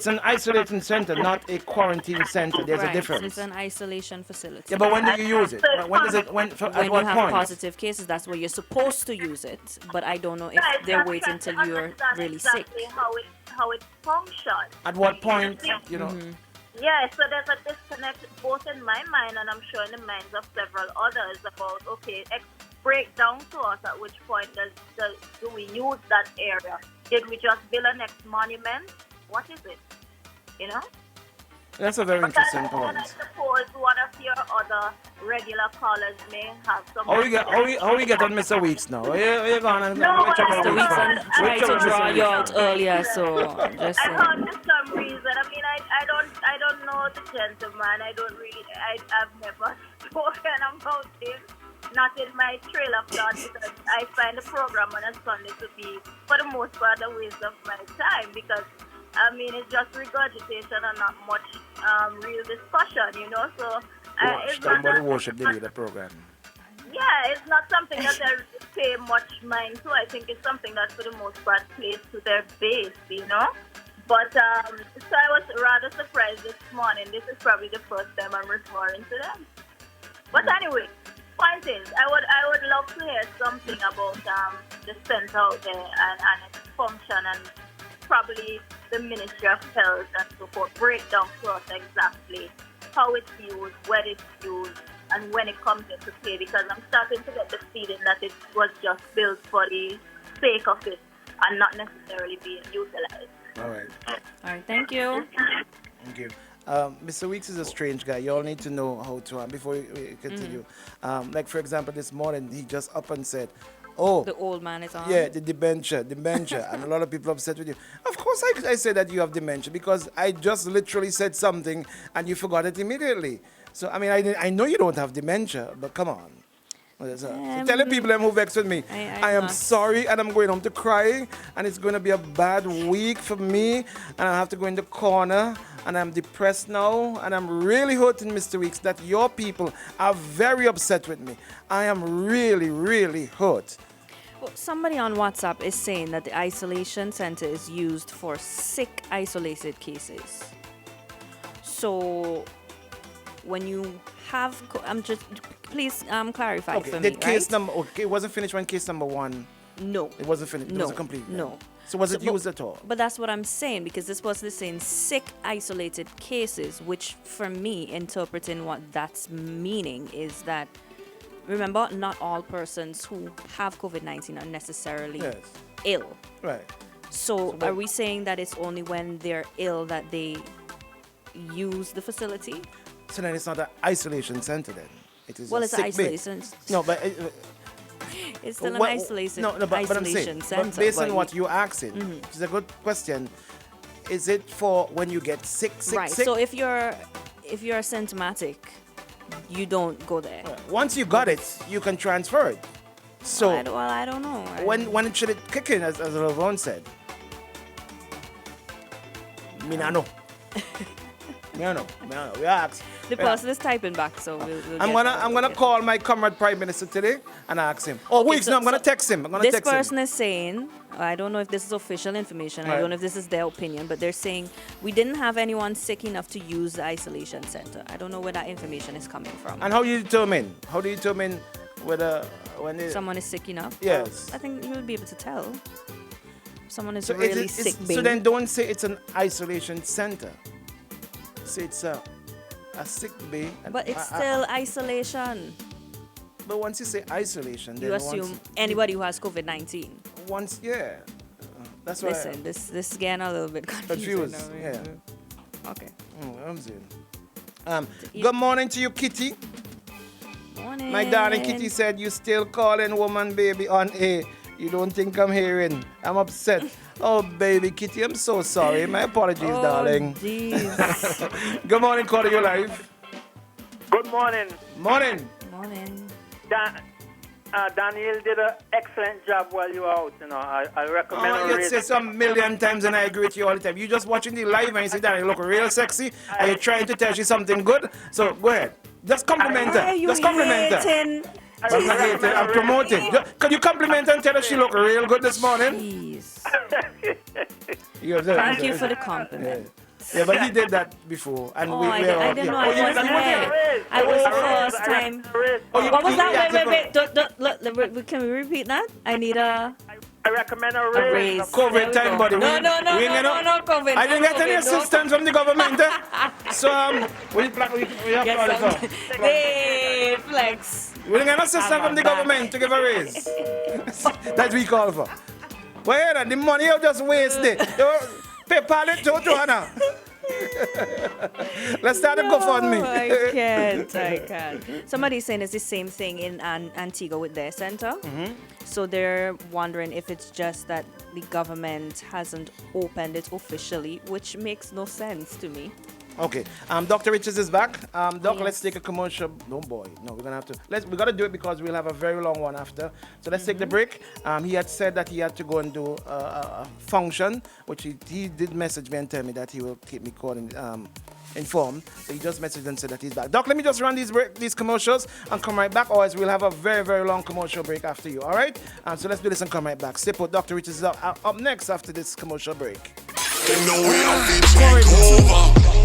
an isolation center, not a quarantine center. There's a difference. It's an isolation facility. Yeah, but when do you use it? When does it? At When what you have point? positive cases, that's where you're supposed to use it. But I don't know if they're waiting till you're really sick. How it functions. At what point? You know. Yeah, so there's a disconnect both in my mind and I'm sure in the minds of several others about, okay, break down to us at which point do we use that area. Did we just build a next monument? What is it? You know? That's a very interesting point. I suppose one of your other regular callers may have some... How we get on Mr. Weeks now? We're going Mr. Weeks tried to draw you out earlier, so just I found for some reason. I mean, I don't know the gentleman. I've never spoken about him. Not in my trail of thought, because I find the program on a Sunday to be, for the most part, a waste of my time, because I mean, it's just regurgitation and not much real discussion, you know. So it's not worship the program. Yeah, it's not something that I pay much mind to. I think it's something that, for the most part, plays to their base, you know. But so I was rather surprised this morning. This is probably the first time I'm referring to them. But anyway, point is, I would love to hear something about the center out there and its function, and probably the Ministry of Health and so forth break down to us exactly how it's used, where it's used, and when it comes into play, because I'm starting to get the feeling that it was just built for the sake of it and not necessarily being utilized. All right. All right, thank you. Thank you. Mr. Weeks is a strange guy. You all need to know how to, before we continue. Like, for example, this morning, he just up and said, oh, the old man is on. Yeah, the dementia. And a lot of people are upset with you. Of course, I said that you have dementia because I just literally said something and you forgot it immediately. So, I mean, I know you don't have dementia, but come on. So tell the people who vex with me, I am sorry and I'm going home to cry and it's going to be a bad week for me and I have to go in the corner and I'm depressed now and I'm really hurting, Mr. Weeks, that your people are very upset with me. I am really, really hurt. Well, somebody on WhatsApp is saying that the isolation center is used for sick isolated cases. So when you have, please clarify for me. The case number, it wasn't finished when case number 1. No. It wasn't finished. No. It wasn't complete. No. So was it used at all? But that's what I'm saying, because this was saying sick isolated cases, which for me, interpreting what that's meaning is that, remember, not all persons who have COVID-19 are necessarily ill. Right. So are we saying that it's only when they're ill that they use the facility? So then it's not an isolation center then? It is Well, it's an isolation. No, but... it's still an isolation center. But based on what you're asking, which is a good question, is it for when you get sick? Right. So if you're symptomatic, you don't go there. Once you got it, you can transfer it. So I don't know. When should it kick in, as Lavon said? Me not know. Me not know. We ask. The person is typing back, so we'll I'm gonna call my comrade Prime Minister today and ask him. I'm gonna text him. This person is saying, I don't know if this is official information. I don't know if this is their opinion, but they're saying we didn't have anyone sick enough to use the isolation center. I don't know where that information is coming from. And how do you determine? Whether someone is sick enough? Yes. Well, I think you'll be able to tell. Someone is really sick. So then don't say it's an isolation center. Say it's a sick bay. But it's still isolation. But once you say isolation, then you assume anybody who has COVID-19. That's why. Listen, this is getting a little bit confusing. Okay. I'm saying. Good morning to you, Kitty. Morning. My darling Kitty said you still calling woman baby on A. You don't think I'm hearing? I'm upset. Oh, baby Kitty, I'm so sorry. My apologies, darling. Jeez. Good morning, caller, you live. Good morning. Morning. Morning. Daniel did an excellent job while you were out. I recommend Oh, you say some million times and I agree with you all the time. You just watching the live and you see that you look real sexy and you're trying to tell you something good. So go ahead. Just compliment her. Just compliment her. I'm promoting. Can you compliment her and tell her she look real good this morning? Thank you for the compliment. Yeah, but he did that before. And I didn't know I wasn't there. I was the first time. What was that? Wait. Can we repeat that? I need a... I recommend a raise. COVID time, buddy. No, COVID. I didn't get any assistance from the government. So, we have Hey, flex. We didn't get assistance from the government to give a raise. That we call for. Well, yeah, the money you just wasted. Pay pilot to Hannah. Let's start a GoFundMe. I can't. Somebody's saying it's the same thing in Antigua with their center. Mm-hmm. So they're wondering if it's just that the government hasn't opened it officially, which makes no sense to me. Okay. Dr. Richards is back. Doc, let's take a commercial. No, boy. No, we're going to have to. We got to do it because we'll have a very long one after. So let's take the break. He had said that he had to go and do a function, which he did message me and tell me that he will keep me informed. So he just messaged and said that he's back. Doc, let me just run these commercials and come right back. Otherwise, we'll have a very, very long commercial break after you. All right? So let's do this and come right back. Stay put. Dr. Richards is up next after this commercial break. You know we have to take over.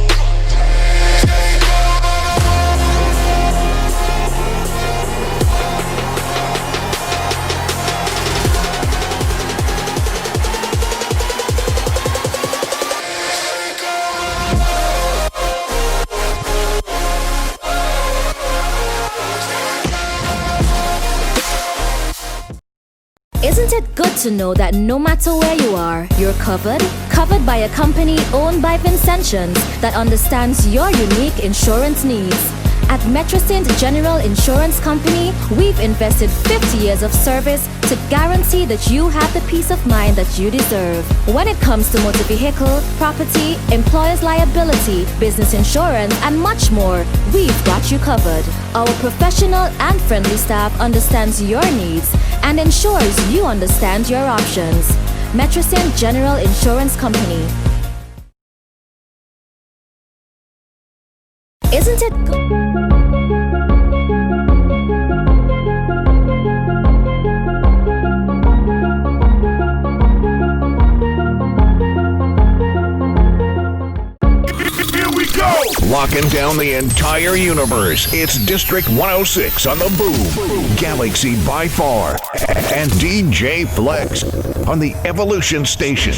Isn't it good to know that no matter where you are, you're covered? Covered by a company owned by Vincentians that understands your unique insurance needs. At Metrosint General Insurance Company, we've invested 50 years of service to guarantee that you have the peace of mind that you deserve. When it comes to motor vehicle, property, employer's liability, business insurance, and much more, we've got you covered. Our professional and friendly staff understands your needs and ensures you understand your options. Metrosint General Insurance Company. Isn't it good? Locking down the entire universe. It's District 106 on the Boom, Galaxy by far, and DJ Flex on the Evolution Station.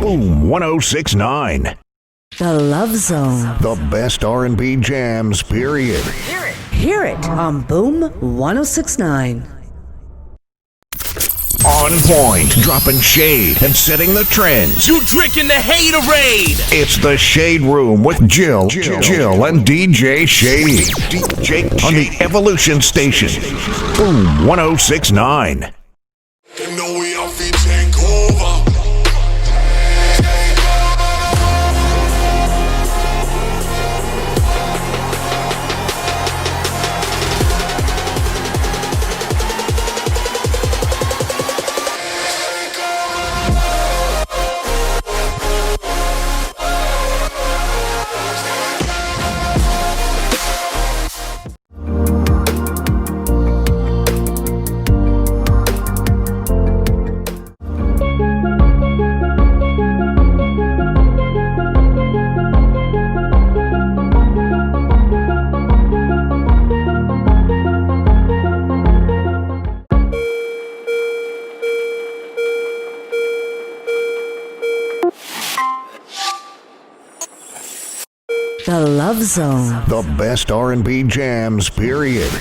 Boom 1069. The Love Zone. The best R&B jams, period. Hear it on Boom 1069. On point, dropping shade and setting the trends. You drinking the haterade. It's the Shade Room with Jill and DJ Shady. On the Evolution Station. Boom 1069. You know we have to take over. The Love Zone. The best R&B jams, period.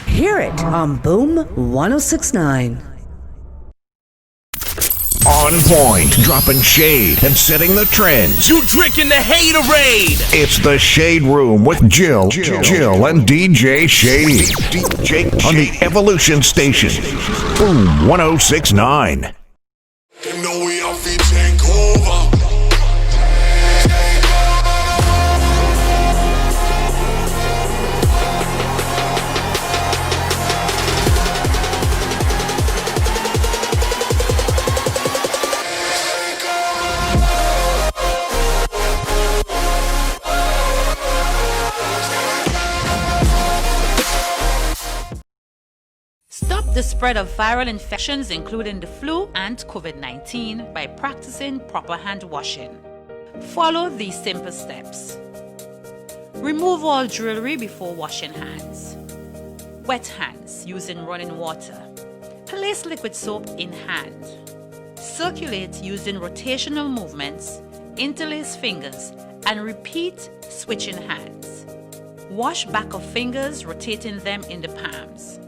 Hear it on Boom 1069. On point, dropping shade and setting the trends. You drinking the haterade. It's the Shade Room with Jill and DJ Shady. On the Evolution Station. Boom 1069. You know we have to take over. the spread of viral infections, including the flu and COVID-19, by practicing proper hand washing. Follow these simple steps. Remove all jewelry before washing hands. Wet hands using running water. Place liquid soap in hand. Circulate using rotational movements, interlace fingers, and repeat switching hands. Wash back of fingers, rotating them in the palms.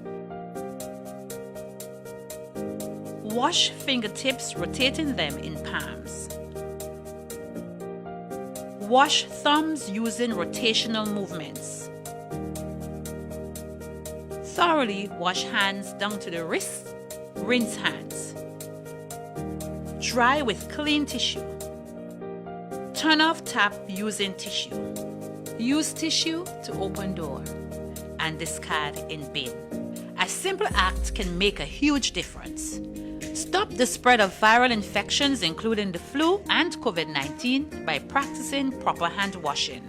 Wash fingertips, rotating them in palms. Wash thumbs using rotational movements. Thoroughly wash hands down to the wrists. Rinse hands. Dry with clean tissue. Turn off tap using tissue. Use tissue to open door and discard in bin. A simple act can make a huge difference. Stop the spread of viral infections, including the flu and COVID-19, by practicing proper hand washing.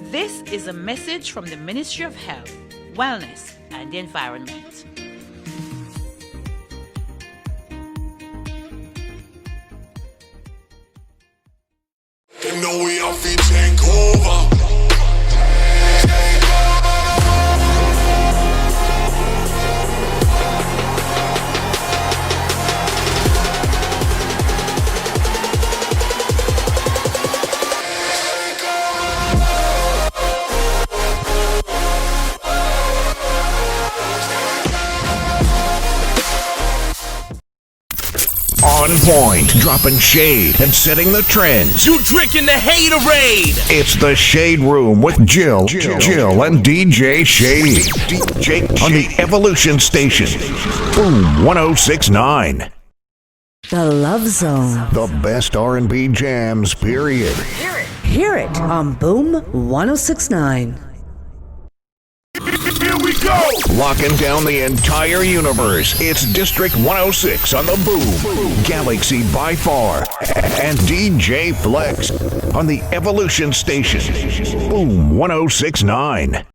This is a message from the Ministry of Health, Wellness and the Environment. Them know we have to take over. On point, dropping shade and setting the trends. You drinking the haterade. It's the Shade Room with Jill and DJ Shade. DJ on the Evolution Station. Boom 1069. The Love Zone. The best R&B jams, period. Hear it on Boom 1069. Here we go. Locking down the entire universe. It's District 106 on the Boom. Galaxy by far. And DJ Flex on the Evolution Station. Boom 1069.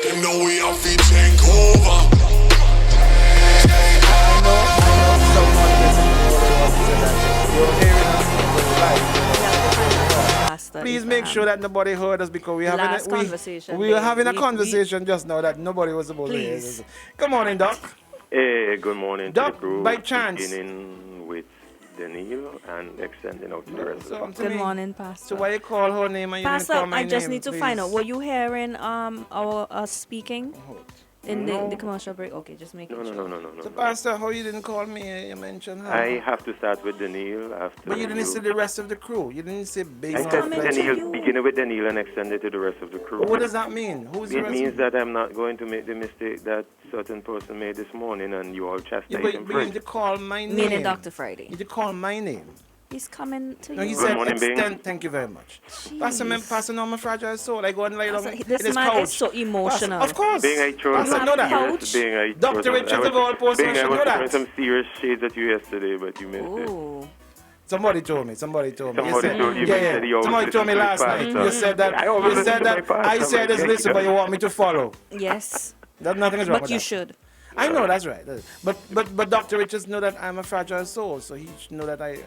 Them know we have to take over. Please make sure that nobody heard us because we were having a conversation just now that nobody was supposed to hear. Good morning, Doc. Hey, good morning Doc, to the crew. by chance. Beginning with Daniel and extending out to the rest of the Good morning, Pastor. So why you call her name and you didn't Pastor, call my I just name, need to please? find out. Were you hearing us speaking in the commercial break? Okay, just make No. So, Pastor, how you didn't call me? You mentioned her. I have to start with Daniel after. But you didn't say the rest of the crew. You didn't say big. I said Daniel, beginning with Daniel and extend it to the rest of the crew. But what does that mean? Who's the It rest means of that I'm not going to make the mistake that certain person made this morning and you all chastise him but for you it. need to call my name. Meaning Dr. Friday. You need to call my name. He's coming to No, you. he said morning, Bing. extend. Thank you very much. Pastor Norman Fragile Soul. I go and lay down Pastor, in this his man couch. is so emotional. Of course. Being I chose Pastor, know that. Couch. Dr. Richards of all posts, Being I should was know throwing that. some serious shades at you yesterday, but you missed it. Somebody told me. Somebody told you, but said he always Somebody told me listens last to night. his pastor. You said that. I always You said listen to my that. pastor, I said but this. Listen, but you want me to follow. Yes. That nothing is wrong But with you that. should. I know that's right. But Dr. Richards know that I'm a fragile soul, so he should know that I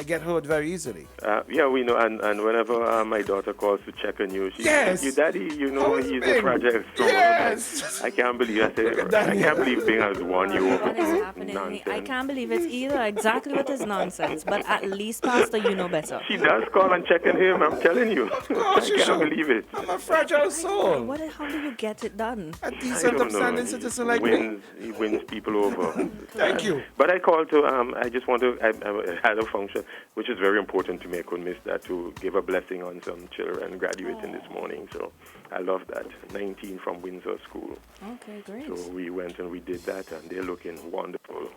get hurt very easily. Yeah, we know, and whenever my daughter calls to check on you, she Yes. says, "You daddy, you know he's a Bing? fragile soul." Yes. I can't believe I can't believe Bing has won you over. What is happening? I can't believe it either. Exactly what is nonsense. But at least, Pastor, you know better. She does call and check on him. I'm telling you. Of course I you can't should. believe it. I'm a fragile soul. How do you get it done? A I decent, don't upstanding know. citizen like me. He wins people over. Thank you. But I called to, I just want to, I had a function, which is very important to me. I couldn't miss that, to give a blessing on some children graduating this morning. So I love that. 19 from Windsor School. Okay, great. So we went and we did that, and they're looking wonderful.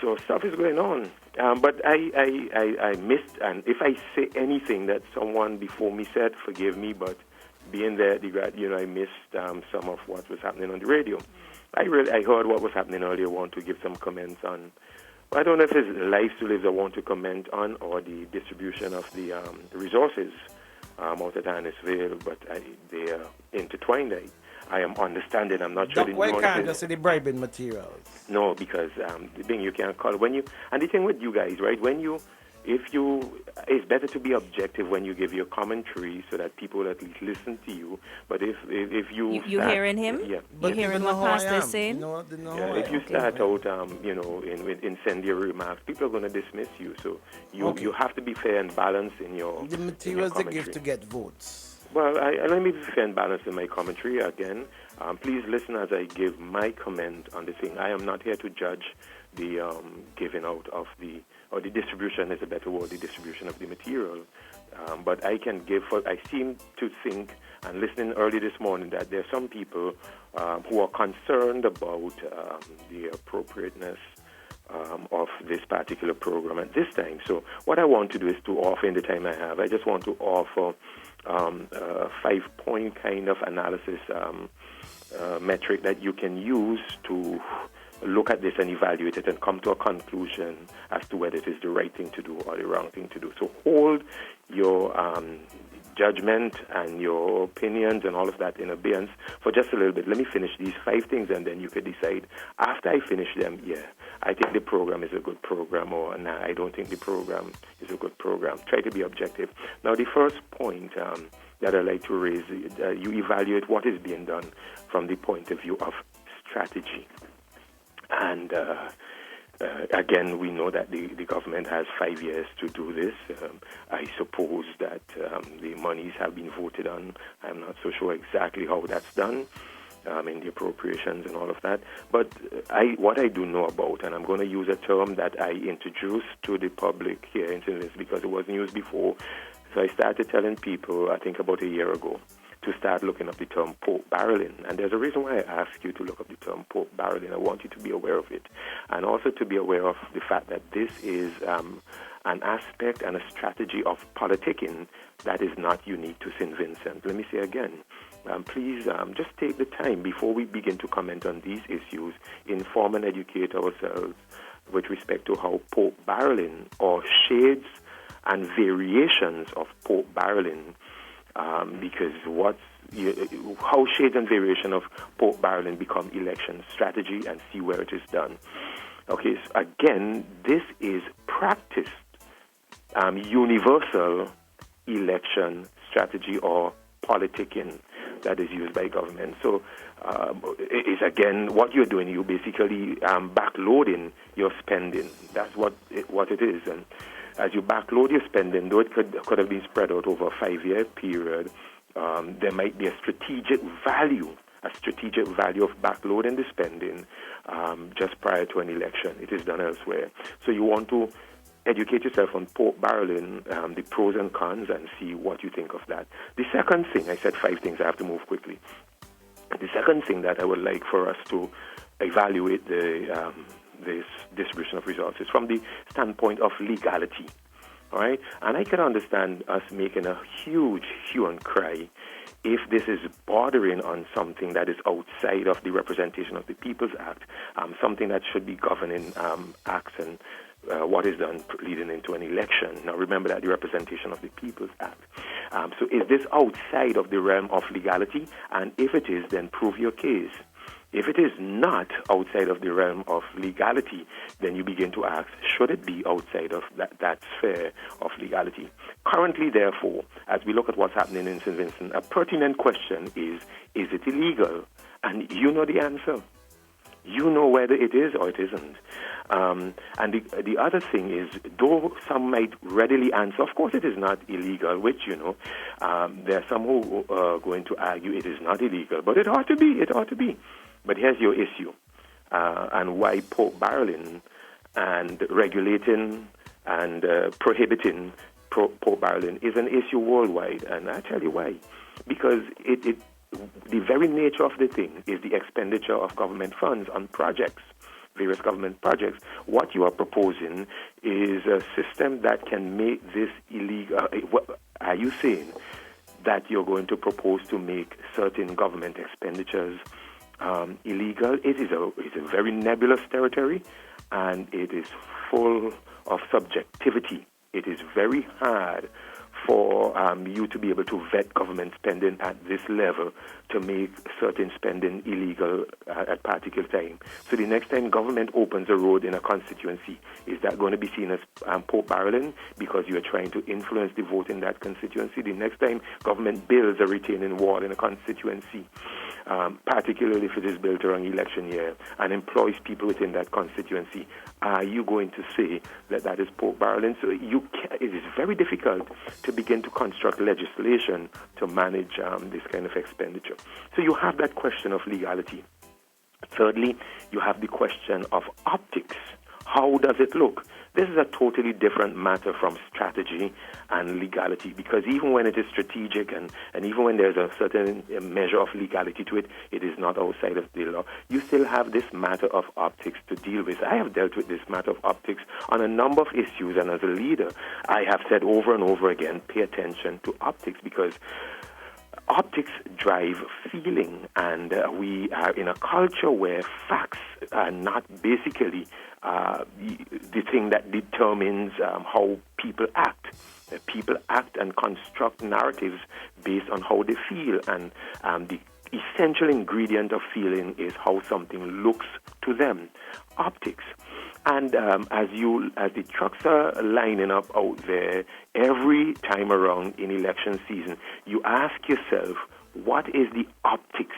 So stuff is going on. But I missed, and if I say anything that someone before me said, forgive me, but being there, I missed some of what was happening on the radio. I heard what was happening earlier. I want to give some comments on. I don't know if it's Life to Live I want to comment on, or the distribution of the resources out at Annisville, but they are intertwined. I am understanding. I'm not sure. Why can't you say the bribing materials? No, because the thing you can't call and the thing with you guys, right? It's better to be objective when you give your commentary so that people at least listen to you. But if you hearing him? Yeah. You hearing what Pastor is saying? If you start out, with incendiary remarks, people are going to dismiss you. So you have to be fair and balanced in your the materials they give to get votes. Well, let me be fair and balanced in my commentary again. Please listen as I give my comment on the thing. I am not here to judge the giving out of the distribution is a better word, the distribution of the material. But I seem to think, and listening early this morning, that there are some people who are concerned about the appropriateness of this particular program at this time. So what I want to do is to offer, in the time I have, I just want to offer a 5-point kind of analysis metric that you can use to look at this and evaluate it and come to a conclusion as to whether it is the right thing to do or the wrong thing to do. So hold your judgment and your opinions and all of that in abeyance for just a little bit. Let me finish these 5 things, and then you could decide after I finish them, I think the program is a good program, or nah, I don't think the program is a good program. Try to be objective. Now, the first point that I'd like to raise, you evaluate what is being done from the point of view of strategy. And again, we know that the government has 5 years to do this. I suppose that the monies have been voted on. I'm not so sure exactly how that's done in the appropriations and all of that. But what I do know about, and I'm going to use a term that I introduced to the public here in St. Louis because it wasn't used before. So I started telling people, I think about a year ago, to start looking up the term pork barreling. And there's a reason why I ask you to look up the term pork barreling. I want you to be aware of it. And also to be aware of the fact that this is an aspect and a strategy of politicking that is not unique to St. Vincent. Let me say again, please just take the time before we begin to comment on these issues, inform and educate ourselves with respect to how pork barreling or shades and variations of pork barreling because how shades and variation of pork barreling become election strategy, and see where it is done. Okay, so again, this is practiced universal election strategy or politicking that is used by government. So it's again what you're doing. You basically backloading your spending. That's what it is. And as you backload your spending, though it could have been spread out over a 5-year period, there might be a strategic value of backloading the spending just prior to an election. It is done elsewhere. So you want to educate yourself on pork barreling, the pros and cons, and see what you think of that. The second thing, I said 5 things, I have to move quickly. The second thing that I would like for us to evaluate this distribution of resources from the standpoint of legality, all right? And I can understand us making a huge hue and cry if this is bordering on something that is outside of the Representation of the People's Act, something that should be governing acts and what is done leading into an election. Now, remember that the Representation of the People's Act. So is this outside of the realm of legality? And if it is, then prove your case. If it is not outside of the realm of legality, then you begin to ask, should it be outside of that sphere of legality? Currently, therefore, as we look at what's happening in St. Vincent, a pertinent question is it illegal? And you know the answer. You know whether it is or it isn't. And the other thing is, though some might readily answer, of course it is not illegal, which, there are some who are going to argue it is not illegal, but it ought to be. But here's your issue, and why pork barreling and regulating and prohibiting pork barreling is an issue worldwide, and I tell you why. Because the very nature of the thing is the expenditure of government funds on projects. various government projects. What you are proposing is a system that can make this illegal. Are you saying that you're going to propose to make certain government expenditures illegal? It's a very nebulous territory, and it is full of subjectivity. It is very hard for you to be able to vet government spending at this level to make certain spending illegal at particular time. So the next time government opens a road in a constituency, is that going to be seen as Pope barreling because you are trying to influence the vote in that constituency? The next time government builds a retaining wall in a constituency, particularly if it is built around election year and employs people within that constituency, are you going to say that that is Pope barreling? So it is very difficult to begin to construct legislation to manage this kind of expenditure. So you have that question of legality. Thirdly, you have the question of optics. How does it look? This is a totally different matter from strategy and legality, because even when it is strategic and even when there's a certain measure of legality to it, it is not outside of the law. You still have this matter of optics to deal with. I have dealt with this matter of optics on a number of issues, and as a leader, I have said over and over again, pay attention to optics, because optics drive feeling, and we are in a culture where facts are not basically the thing that determines how people act. People act and construct narratives based on how they feel, and the essential ingredient of feeling is how something looks to them. Optics. And as the trucks are lining up out there every time around in election season, you ask yourself, what is the optics?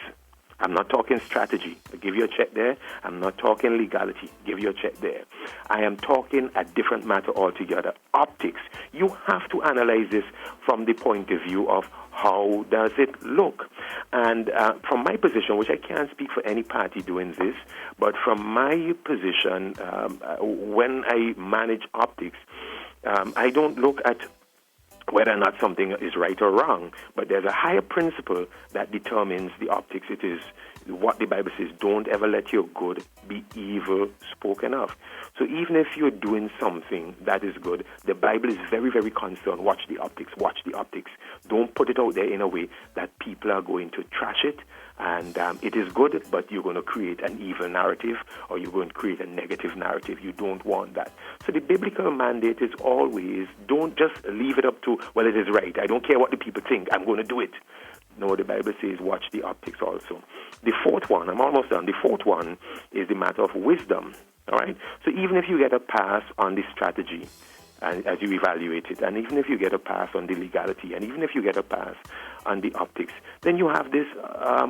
I'm not talking strategy. I'll give you a check there. I'm not talking legality. Give you a check there. I am talking a different matter altogether. Optics. You have to analyze this from the point of view of how does it look. And from my position, which I can't speak for any party doing this, but from my position, when I manage optics, I don't look at whether or not something is right or wrong, but there's a higher principle that determines the optics. It is what the Bible says, don't ever let your good be evil spoken of. So even if you're doing something that is good, the Bible is very, very concerned. Watch the optics, watch the optics. Don't put it out there in a way that people are going to trash it, and it is good, but you're going to create an evil narrative, or you're going to create a negative narrative. You don't want that. So the biblical mandate is always, don't just leave it up to, well, it is right. I don't care what the people think. I'm going to do it. No, the Bible says watch the optics also. The fourth one, I'm almost done. The fourth one is the matter of wisdom. All right? So even if you get a pass on the strategy, as you evaluate it, and even if you get a pass on the legality, and even if you get a pass on the optics, then you have this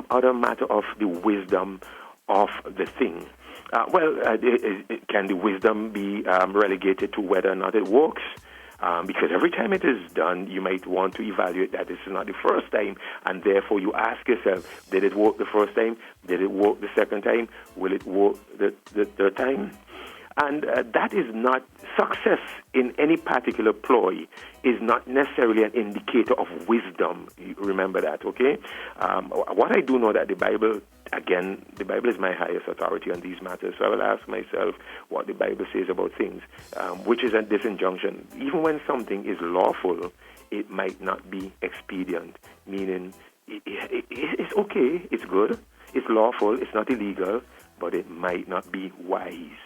other matter of the wisdom of the thing. Can the wisdom be relegated to whether or not it works? Because every time it is done, you might want to evaluate that this is not the first time, and therefore you ask yourself, did it work the first time? Did it work the second time? Will it work the third time? And that is not success in any particular ploy is not necessarily an indicator of wisdom. You remember that, okay? What I do know that the Bible, again, the Bible is my highest authority on these matters. So I will ask myself what the Bible says about things, which is this injunction. Even when something is lawful, it might not be expedient, meaning it's okay, it's good, it's lawful, it's not illegal, but it might not be wise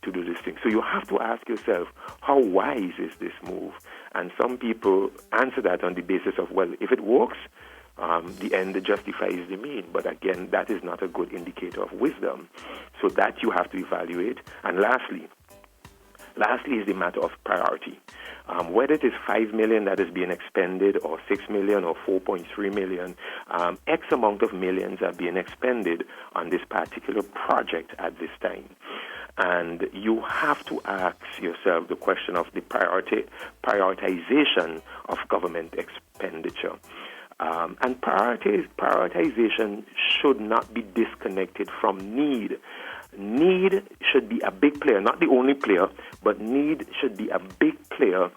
to do this thing. So you have to ask yourself, how wise is this move? And some people answer that on the basis of, well, if it works, the end justifies the mean. But again, that is not a good indicator of wisdom. So that you have to evaluate. And lastly is the matter of priority. Whether it is 5 million that is being expended, or 6 million, or 4.3 million, X amount of millions are being expended on this particular project at this time. And you have to ask yourself the question of the prioritization of government expenditure. And prioritization should not be disconnected from need. Need should be a big player, not the only player, but need should be a big player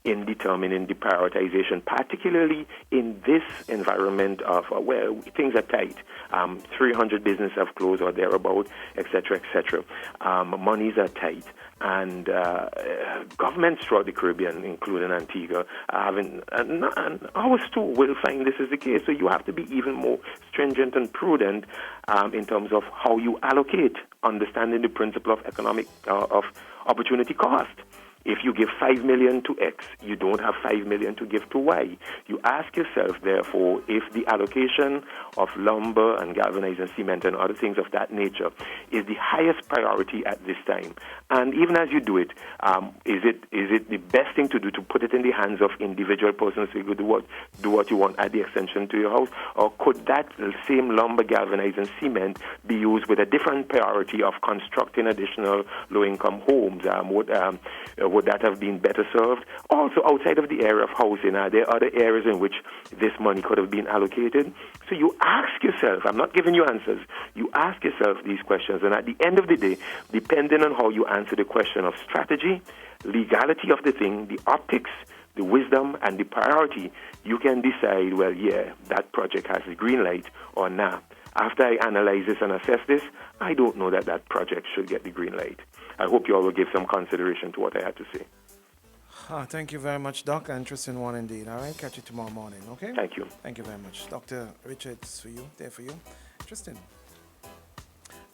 in determining the prioritization, particularly in this environment of where things are tight. 300 businesses have closed or thereabout, etc., etc. Monies are tight. And governments throughout the Caribbean, including Antigua, and ours too, will find this is the case. So you have to be even more stringent and prudent in terms of how you allocate, understanding the principle of economic of opportunity cost. If you give 5 million to X, you don't have 5 million to give to Y. You ask yourself, therefore, if the allocation of lumber and galvanizing cement and other things of that nature is the highest priority at this time. And even as you do it, is it the best thing to do to put it in the hands of individual persons who do what you want at the extension to your house? Or could that same lumber, galvanizing cement be used with a different priority of constructing additional low-income homes? Would that have been better served? Also, outside of the area of housing, are there other areas in which this money could have been allocated? So you ask yourself, I'm not giving you answers, you ask yourself these questions, and at the end of the day, depending on how you answer the question of strategy, legality of the thing, the optics, the wisdom, and the priority, you can decide, well, yeah, that project has a green light, or nah. After I analyze this and assess this, I don't know that that project should get the green light. I hope you all will give some consideration to what I had to say. Thank you very much, Doc. Interesting one indeed. All right, catch you tomorrow morning, okay? Thank you. Thank you very much. Dr. Richards, for you, there for you. Interesting.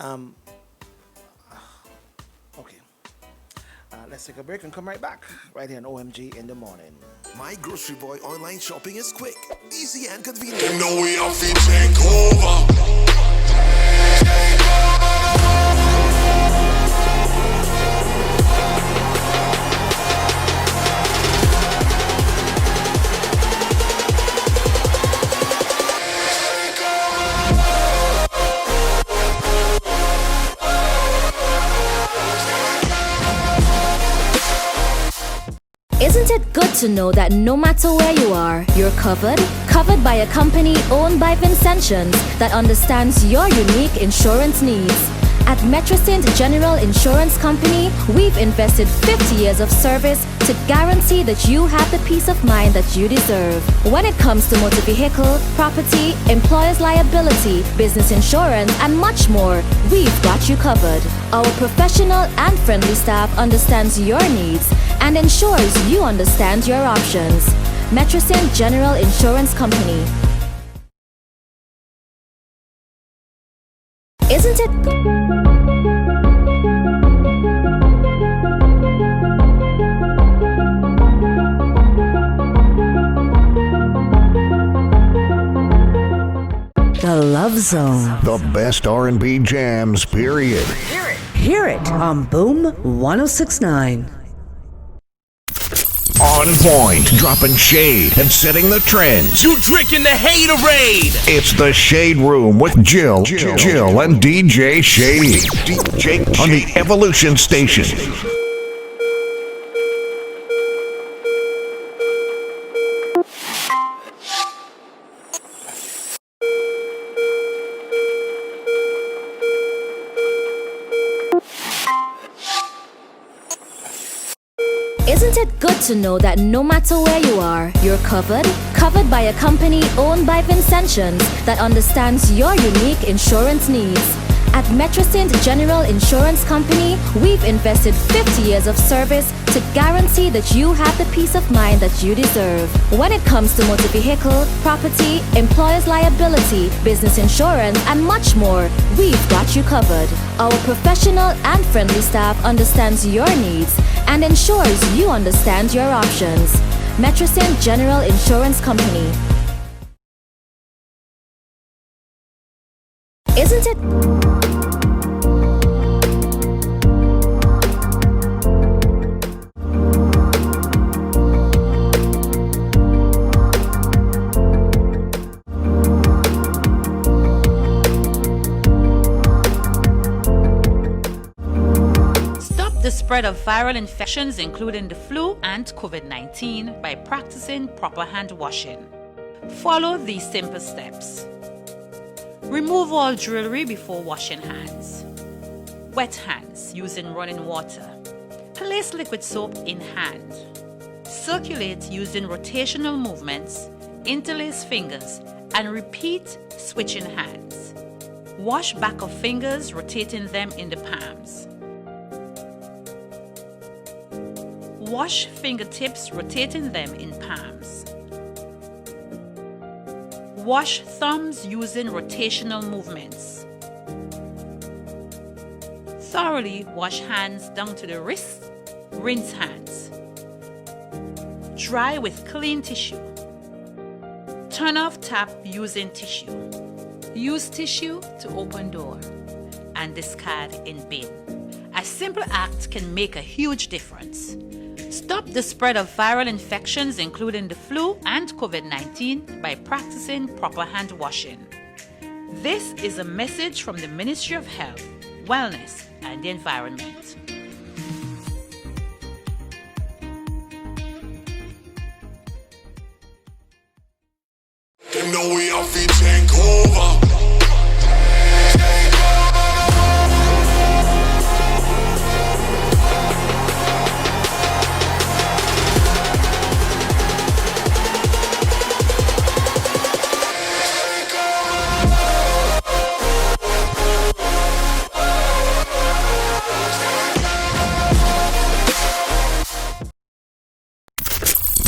Okay. Let's take a break and come right back. Right here on OMG in the morning. My Grocery Boy online shopping is quick, easy, and convenient. You know we have to take over. Isn't it good to know that no matter where you are, you're covered? Covered by a company owned by Vincentians that understands your unique insurance needs. At Metrosint General Insurance Company, we've invested 50 years of service to guarantee that you have the peace of mind that you deserve. When it comes to motor vehicle, property, employer's liability, business insurance, and much more, we've got you covered. Our professional and friendly staff understands your needs and ensures you understand your options. Metrosint General Insurance Company. Isn't it The Love Zone. The best R&B jams, period. Hear it on Boom 1069. On point, dropping shade and setting the trends. You drinking the haterade. It's the Shade Room with Jill and DJ Shady. DJ on the Evolution Station. Isn't it good to know that no matter where you are, you're covered? Covered by a company owned by Vincentians that understands your unique insurance needs. At Metrosint General Insurance Company, we've invested 50 years of service to guarantee that you have the peace of mind that you deserve. When it comes to motor vehicle, property, employer's liability, business insurance, and much more, we've got you covered. Our professional and friendly staff understands your needs and ensures you understand your options. Metrosint General Insurance Company. Isn't it? The spread of viral infections, including the flu and COVID-19, by practicing proper hand washing. Follow these simple steps. Remove all jewelry before washing hands. Wet hands using running water. Place liquid soap in hand. Circulate using rotational movements, interlace fingers, and repeat switching hands. Wash back of fingers, rotating them in the palms. Wash fingertips, rotating them in palms. Wash thumbs using rotational movements. Thoroughly wash hands down to the wrists. Rinse hands. Dry with clean tissue. Turn off tap using tissue. Use tissue to open door and discard in bin. A simple act can make a huge difference. Stop the spread of viral infections, including the flu and COVID-19, by practicing proper hand washing. This is a message from the Ministry of Health, Wellness, and the Environment. Them know we have to take over.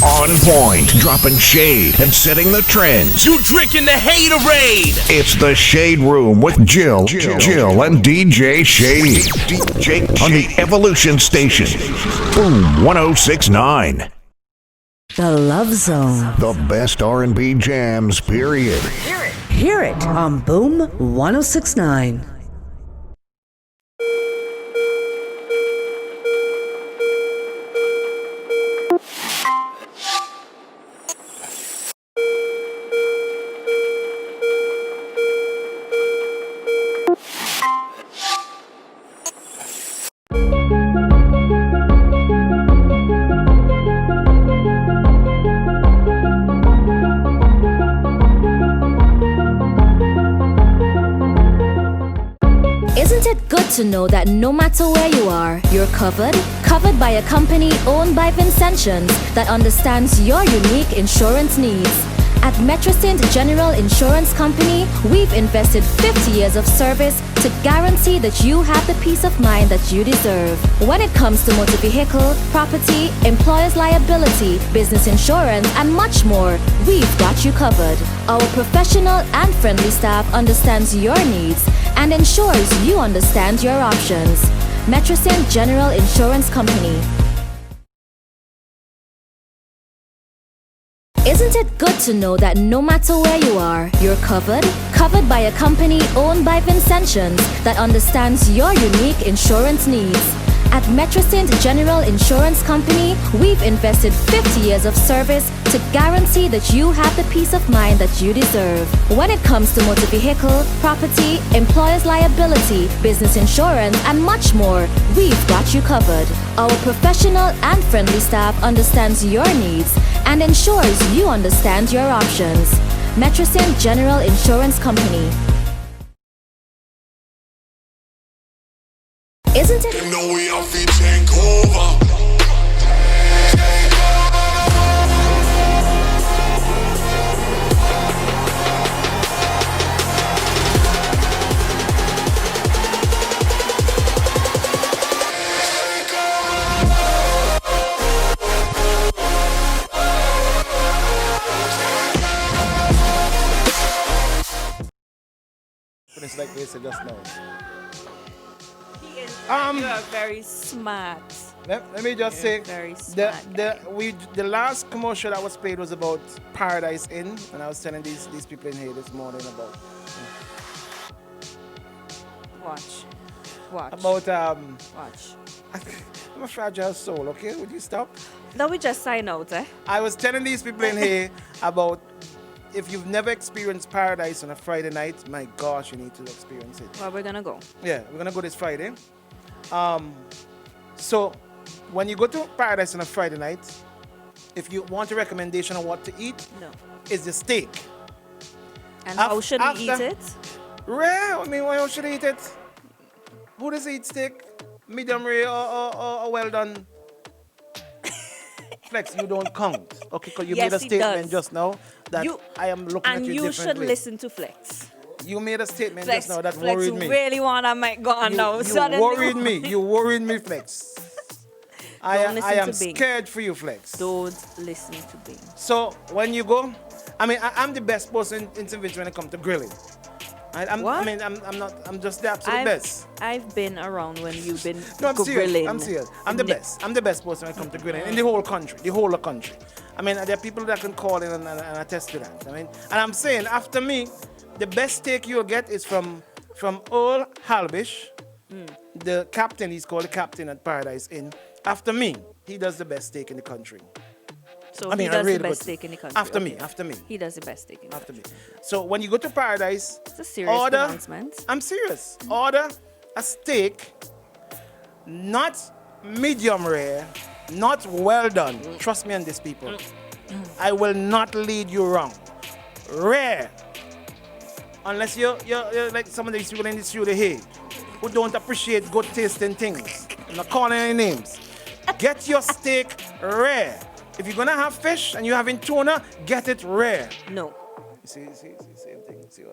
On point, dropping shade and setting the trends. You drinking the haterade. It's the Shade Room with Jill and DJ Shady. DJ on the Evolution Station. Boom 1069. The Love Zone. The best R&B jams, period. Hear it on Boom 1069. Isn't it good to know that no matter where you are, you're covered? Covered by a company owned by Vincentians that understands your unique insurance needs. At Metrosint General Insurance Company, we've invested 50 years of service to guarantee that you have the peace of mind that you deserve. When it comes to motor vehicle, property, employer's liability, business insurance, and much more, we've got you covered. Our professional and friendly staff understands your needs and ensures you understand your options. Metrosint General Insurance Company. Isn't it good to know that no matter where you are, you're covered? Covered by a company owned by Vincentians that understands your unique insurance needs. At Metrosint General Insurance Company, we've invested 50 years of service to guarantee that you have the peace of mind that you deserve. When it comes to motor vehicle, property, employer's liability, business insurance, and much more, we've got you covered. Our professional and friendly staff understands your needs and ensures you understand your options. Metrosint General Insurance Company. Isn't it? Them know we have to take over. It's like they said just now. You are very smart. Let me just say, very smart the last commercial that was played was about Paradise Inn, and I was telling these people in here this morning about. Watch. About Watch. I'm a fragile soul. Okay, would you stop? No, we just sign out, eh? I was telling these people in here about. If you've never experienced Paradise on a Friday night, my gosh, you need to experience it. Well, we're gonna go. Yeah, we're gonna go this Friday. So when you go to Paradise on a Friday night, if you want a recommendation on what to eat, it's the steak. And how should we eat it? Rare. I mean, how should we eat it? Who does eat steak? Medium rare or well done? Flex, you don't count. Okay, because you Yes, made a he statement does. just now that I am looking at And you you differently. should listen to Flex. You made a statement Flex, just now that Flex worried me. really want I might go on now. You Suddenly worried me. You worried me, Flex. I Don't listen am to Bing. scared for you, Flex. Don't listen to Bing. So when you go, I'm the best person in St. Vincent when it comes to grilling. I'm just the absolute best. I've been around when you've been No, I'm serious. grilling. I'm serious. I'm the best. I'm the best person when it comes to grilling in the whole country. The whole of country. There are people that can call in and attest to that. And I'm saying after me, the best steak you'll get is from Earl Halbish, the captain. He's called the captain at Paradise Inn. After me, he does the best steak in the country. So he does the best steak in the country. After me. He does the best steak in the country. So when you go to Paradise, it's a serious announcement. I'm serious. Order a steak, not medium rare, not well done. Trust me on this, people. I will not lead you wrong. Rare. Unless you're like some of these people in the studio here who don't appreciate good tasting things. I'm not calling any names. Get your steak rare. If you're gonna have fish and you're having tuna, get it rare. No. See, same thing. See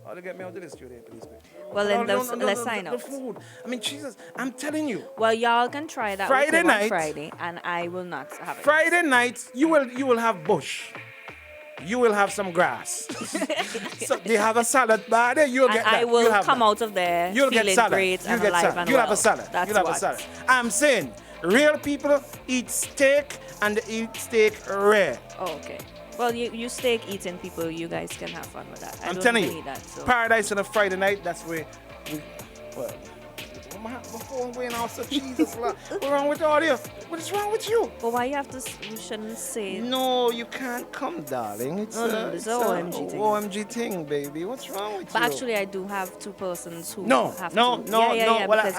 how to get me out of this studio, please. Well, then let's sign the out. food. Jesus, I'm telling you. Well, y'all can try that Friday with him night. on Friday, and I will not have it. Friday night, you will have bush. You will have some grass. So they have a salad bar there. You'll And get that. I will You'll have come that. out of there You'll feeling get salad. great You'll and get alive salad. and You'll well. have a salad. That's You'll have what. a salad. I'm saying, real people eat steak and they eat steak rare. Oh, okay. Well, you steak eating people, you guys can have fun with that. I'm telling you, that, so. Paradise on a Friday night, that's where my phone going off, so Jesus, what's wrong with the audio? What is wrong with you? But why you shouldn't say it? No, you can't come, darling. It's it's an OMG thing. OMG thing, baby. What's wrong with But you? actually, I do have two persons who No. Yeah, Well, because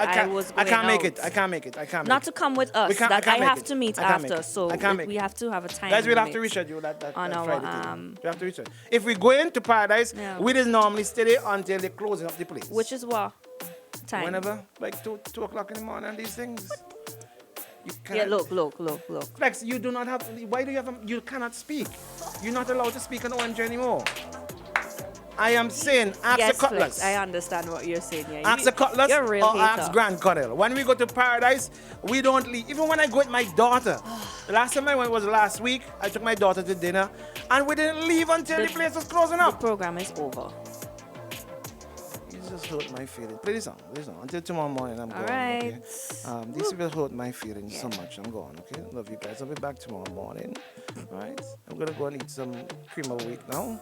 I can't make out. it. I can't make it. Not to come with us. I That can't I make have it. to meet I can't after. make it. So I can't make we it. have to have a time. Guys, we'll have to limit reschedule that on that our, Friday thing. We have to reschedule. If we go into Paradise, we just normally stay there until they're closing up the place. Which is what? Time. Whenever, like 2 o'clock in the morning, these things. You can't. Yeah, look. Flex, you do not have. Why do you have? You cannot speak. You're not allowed to speak on OMG anymore. I am saying, ask yes, the Cutlass. Flex, I understand what you're saying. Yeah, Ask the Cutlass you're a real or ask hater. Grand Cuddle. When we go to Paradise, we don't leave. Even when I go with my daughter. The last time I went was last week. I took my daughter to dinner, and we didn't leave until the place was closing up. The program is over. You just hurt my feelings. Play this song. Until tomorrow morning, I'm All going. right. Okay? These people hurt my feelings so much. I'm going. Okay. Love you guys. I'll be back tomorrow morning. All right. I'm gonna go and eat some cream of wheat now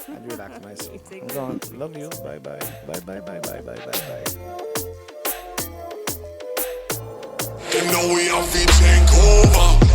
and relax myself. I'm going. Love you. Bye bye. Bye bye. Bye bye. Bye bye. Bye. You know we have to take over.